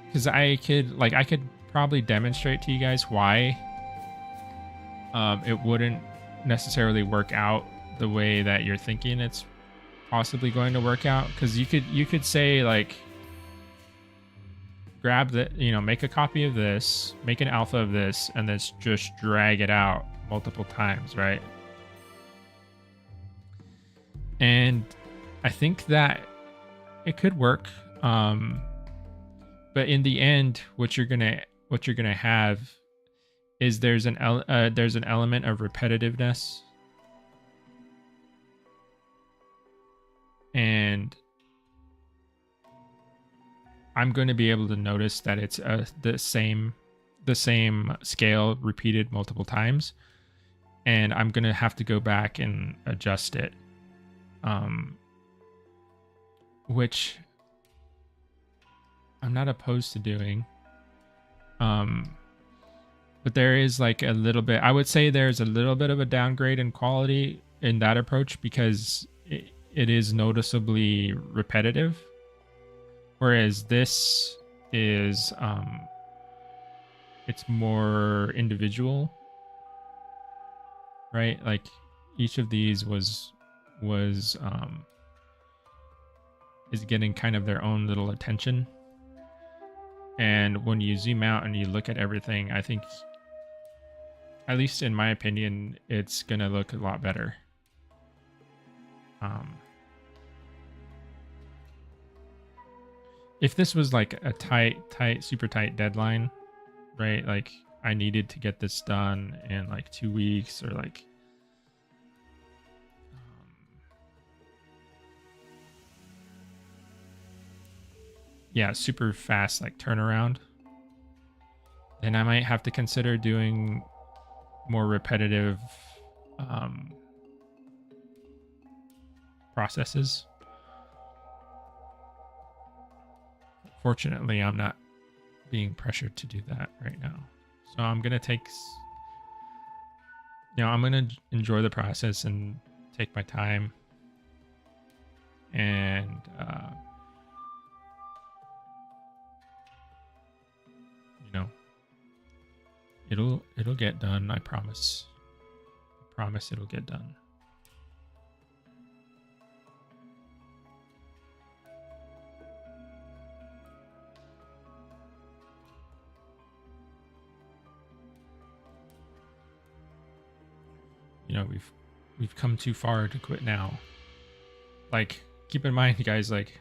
Because I could probably demonstrate to you guys why it wouldn't necessarily work out the way that you're thinking it's possibly going to work out. Because you could say like, grab the, you know, make a copy of this, make an alpha of this, and then just drag it out multiple times, right? And I think that it could work, but in the end, what you're gonna have is there's an element of repetitiveness, and I'm going to be able to notice that it's the same scale repeated multiple times, and I'm going to have to go back and adjust it, which I'm not opposed to doing. But there is like a little bit, I would say there's a little bit of a downgrade in quality in that approach, because it is noticeably repetitive. Whereas this is, it's more individual, right? Like each of these is getting kind of their own little attention. And when you zoom out and you look at everything, I think, at least in my opinion, it's going to look a lot better. If this was like a super tight deadline, right? Like I needed to get this done in like 2 weeks, or like, yeah, super fast, like turnaround, then I might have to consider doing more repetitive processes. Fortunately, I'm not being pressured to do that right now. So I'm going to I'm going to enjoy the process and take my time. And, it'll get done. I promise. I promise it'll get done. We've come too far to quit now. Like, keep in mind, guys, like,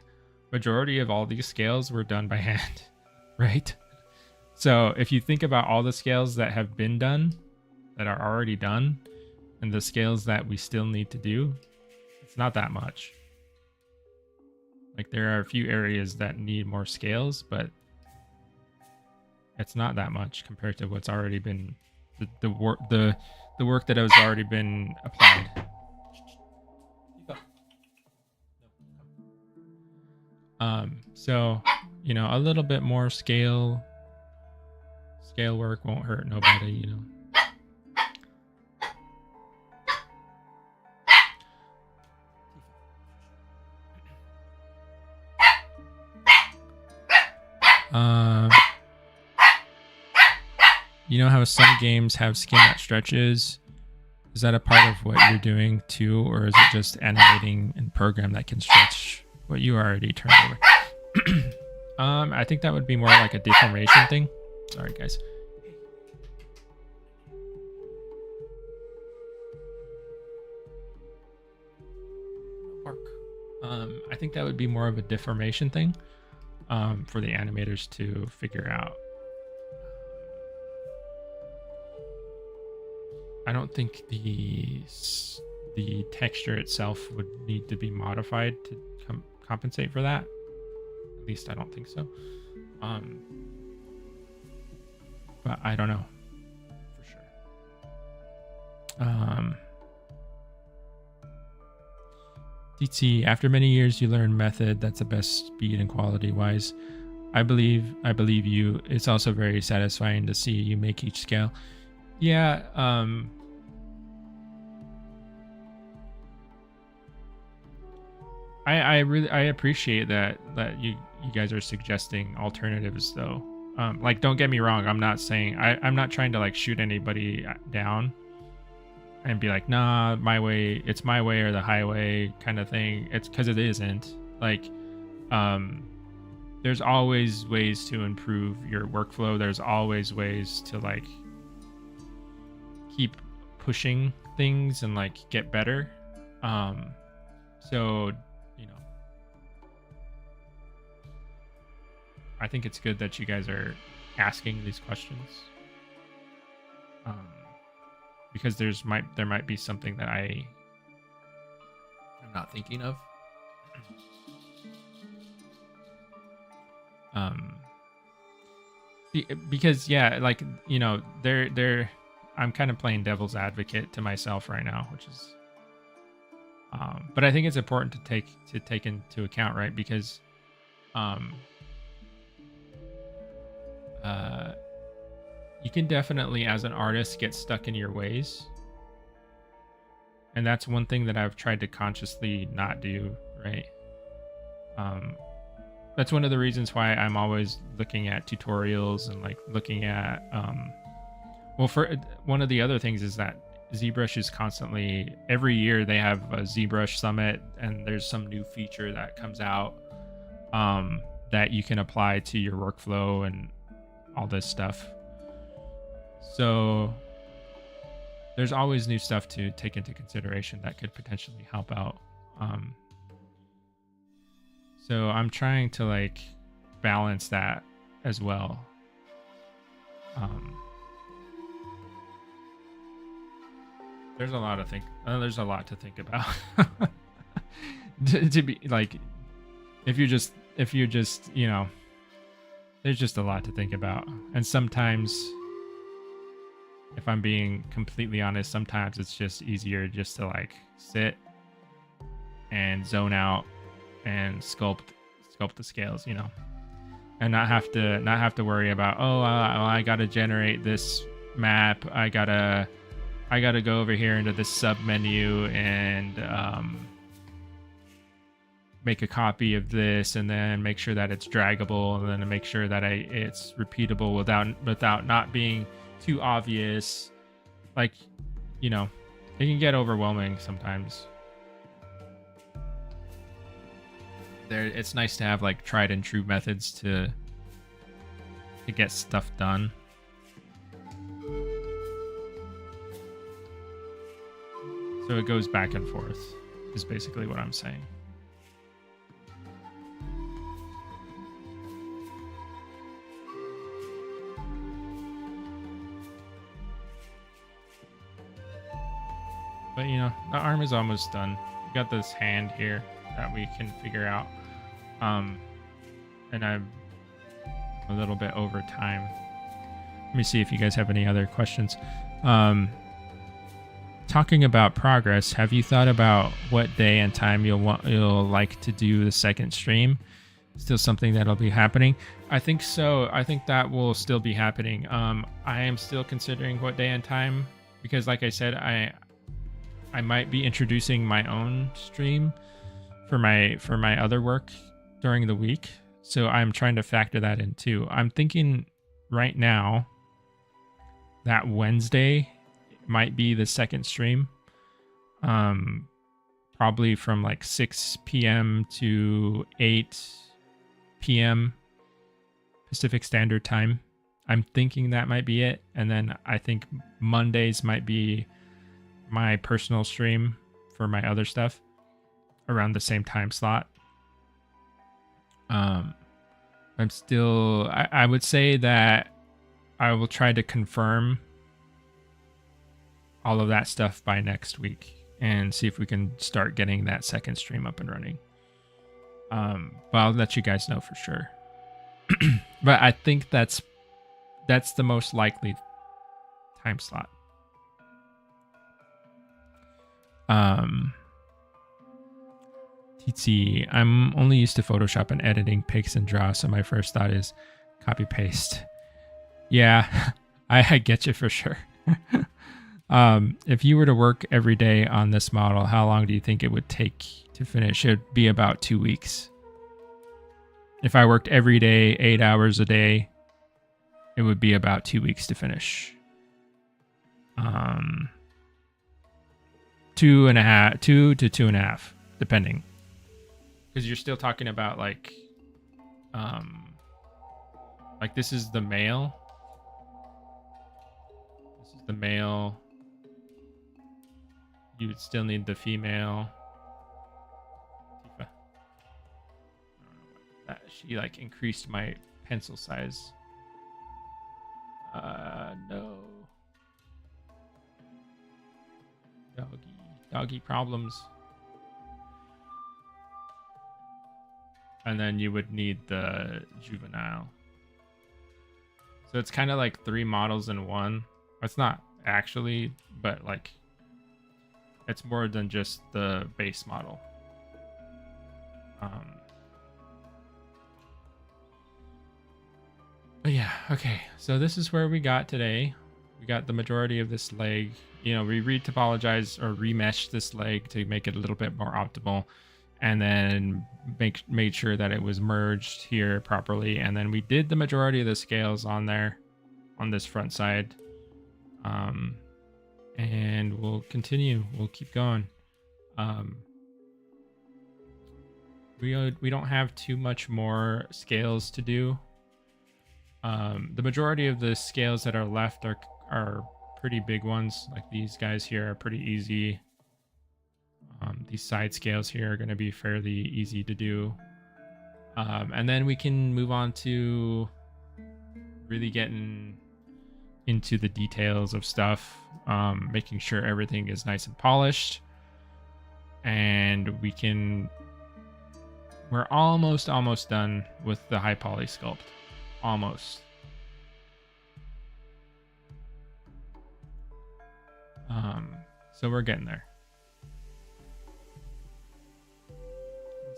majority of all these scales were done by hand, right? So if you think about all the scales that have been done, that are already done, and the scales that we still need to do, it's not that much. Like, there are a few areas that need more scales, but it's not that much compared to what's already been the work that has already been applied. So, a little bit more scale work won't hurt nobody, You know how some games have skin that stretches? Is that a part of what you're doing too, or is it just animating in program that can stretch what you already turned over? I think that would be more like a deformation thing. Sorry, guys. I think that would be more of a deformation thing, for the animators to figure out. I don't think the texture itself would need to be modified to compensate for that. At least I don't think so. But I don't know for sure. DT, after many years, you learn method that's the best speed and quality wise. I believe you. It's also very satisfying to see you make each scale. Yeah. I really appreciate that you guys are suggesting alternatives though. Like, don't get me wrong. I'm not saying I'm not trying to like shoot anybody down and be like, nah, my way, it's my way or the highway kind of thing. It's because it isn't. Like, there's always ways to improve your workflow. There's always ways to like keep pushing things and like get better. So, you know, I think it's good that you guys are asking these questions. Because there might be something that I'm not thinking of. Because yeah, like, you know, I'm kind of playing devil's advocate to myself right now, which is but I think it's important to take into account, right? Because you can definitely, as an artist, get stuck in your ways. And that's one thing that I've tried to consciously not do, right? That's one of the reasons why I'm always looking at tutorials and like looking at well, for one of the other things is that ZBrush is constantly, every year they have a ZBrush summit and there's some new feature that comes out that you can apply to your workflow and all this stuff. So there's always new stuff to take into consideration that could potentially help out. So I'm trying to like balance that as well. There's a lot to think about. to be like, if you just, you know, there's just a lot to think about. And sometimes, if I'm being completely honest, sometimes it's just easier just to like sit and zone out and sculpt the scales, you know, and not have to worry about, I gotta generate this map, I gotta go over here into this sub menu and make a copy of this, and then make sure that it's draggable, and then make sure that it's repeatable without not being too obvious. Like, you know, it can get overwhelming sometimes. It's nice to have like tried and true methods to get stuff done. So it goes back and forth, is basically what I'm saying. But you know, the arm is almost done. We got this hand here that we can figure out. And I'm a little bit over time. Let me see if you guys have any other questions. Talking about progress, have you thought about what day and time you'll like to do the second stream? Still something that'll be happening? I think so. I think that will still be happening. I am still considering what day and time, because like I said, I might be introducing my own stream for my other work during the week. So I'm trying to factor that in too. I'm thinking right now that Wednesday might be the second stream. Probably from like 6 p.m. to 8 p.m. Pacific Standard Time. I'm thinking that might be it. And then I think Mondays might be my personal stream for my other stuff around the same time slot. I'm still, I would say that I will try to confirm all of that stuff by next week and see if we can start getting that second stream up and running. But I'll let you guys know for sure. But I think that's the most likely time slot. TT, I'm only used to Photoshop and editing pics and draw, so my first thought is copy paste. Yeah, I get you for sure. If you were to work every day on this model, how long do you think it would take to finish? It'd be about 2 weeks. If I worked every day, 8 hours a day, it would be about 2 weeks to finish. 2 to 2.5, depending. Because you're still talking about like this is the male. This is the male. You would still need the female. She like increased my pencil size. No. Doggy problems. And then you would need the juvenile. So it's kind of like 3 models in one. It's not actually, but like it's more than just the base model. But yeah, okay. So this is where we got today. We got the majority of this leg. You know, we re-topologized or remeshed this leg to make it a little bit more optimal, and then made sure that it was merged here properly. And then we did the majority of the scales on there, on this front side. And we'll continue. We'll keep going. We don't have too much more scales to do. The majority of the scales that are left are pretty big ones. Like these guys here are pretty easy. These side scales here are going to be fairly easy to do. And then we can move on to really getting into the details of stuff, making sure everything is nice and polished. And we're almost done with the high poly sculpt. Almost. So we're getting there.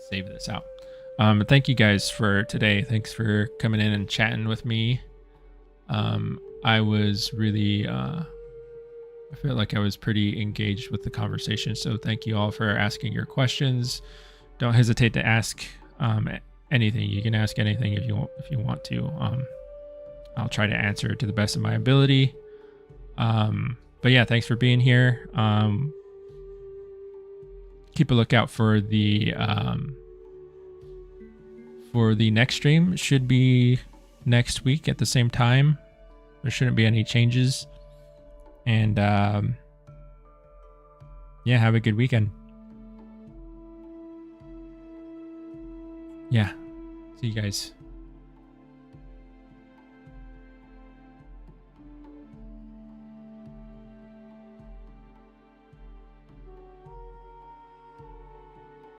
Save this out. Thank you guys for today. Thanks for coming in and chatting with me. I was really, I feel like I was pretty engaged with the conversation. So thank you all for asking your questions. Don't hesitate to ask anything. You can ask anything if you want to. I'll try to answer to the best of my ability. But yeah, thanks for being here. Keep a lookout for the next stream. It should be next week at the same time. There shouldn't be any changes. And yeah, have a good weekend. Yeah, see you guys.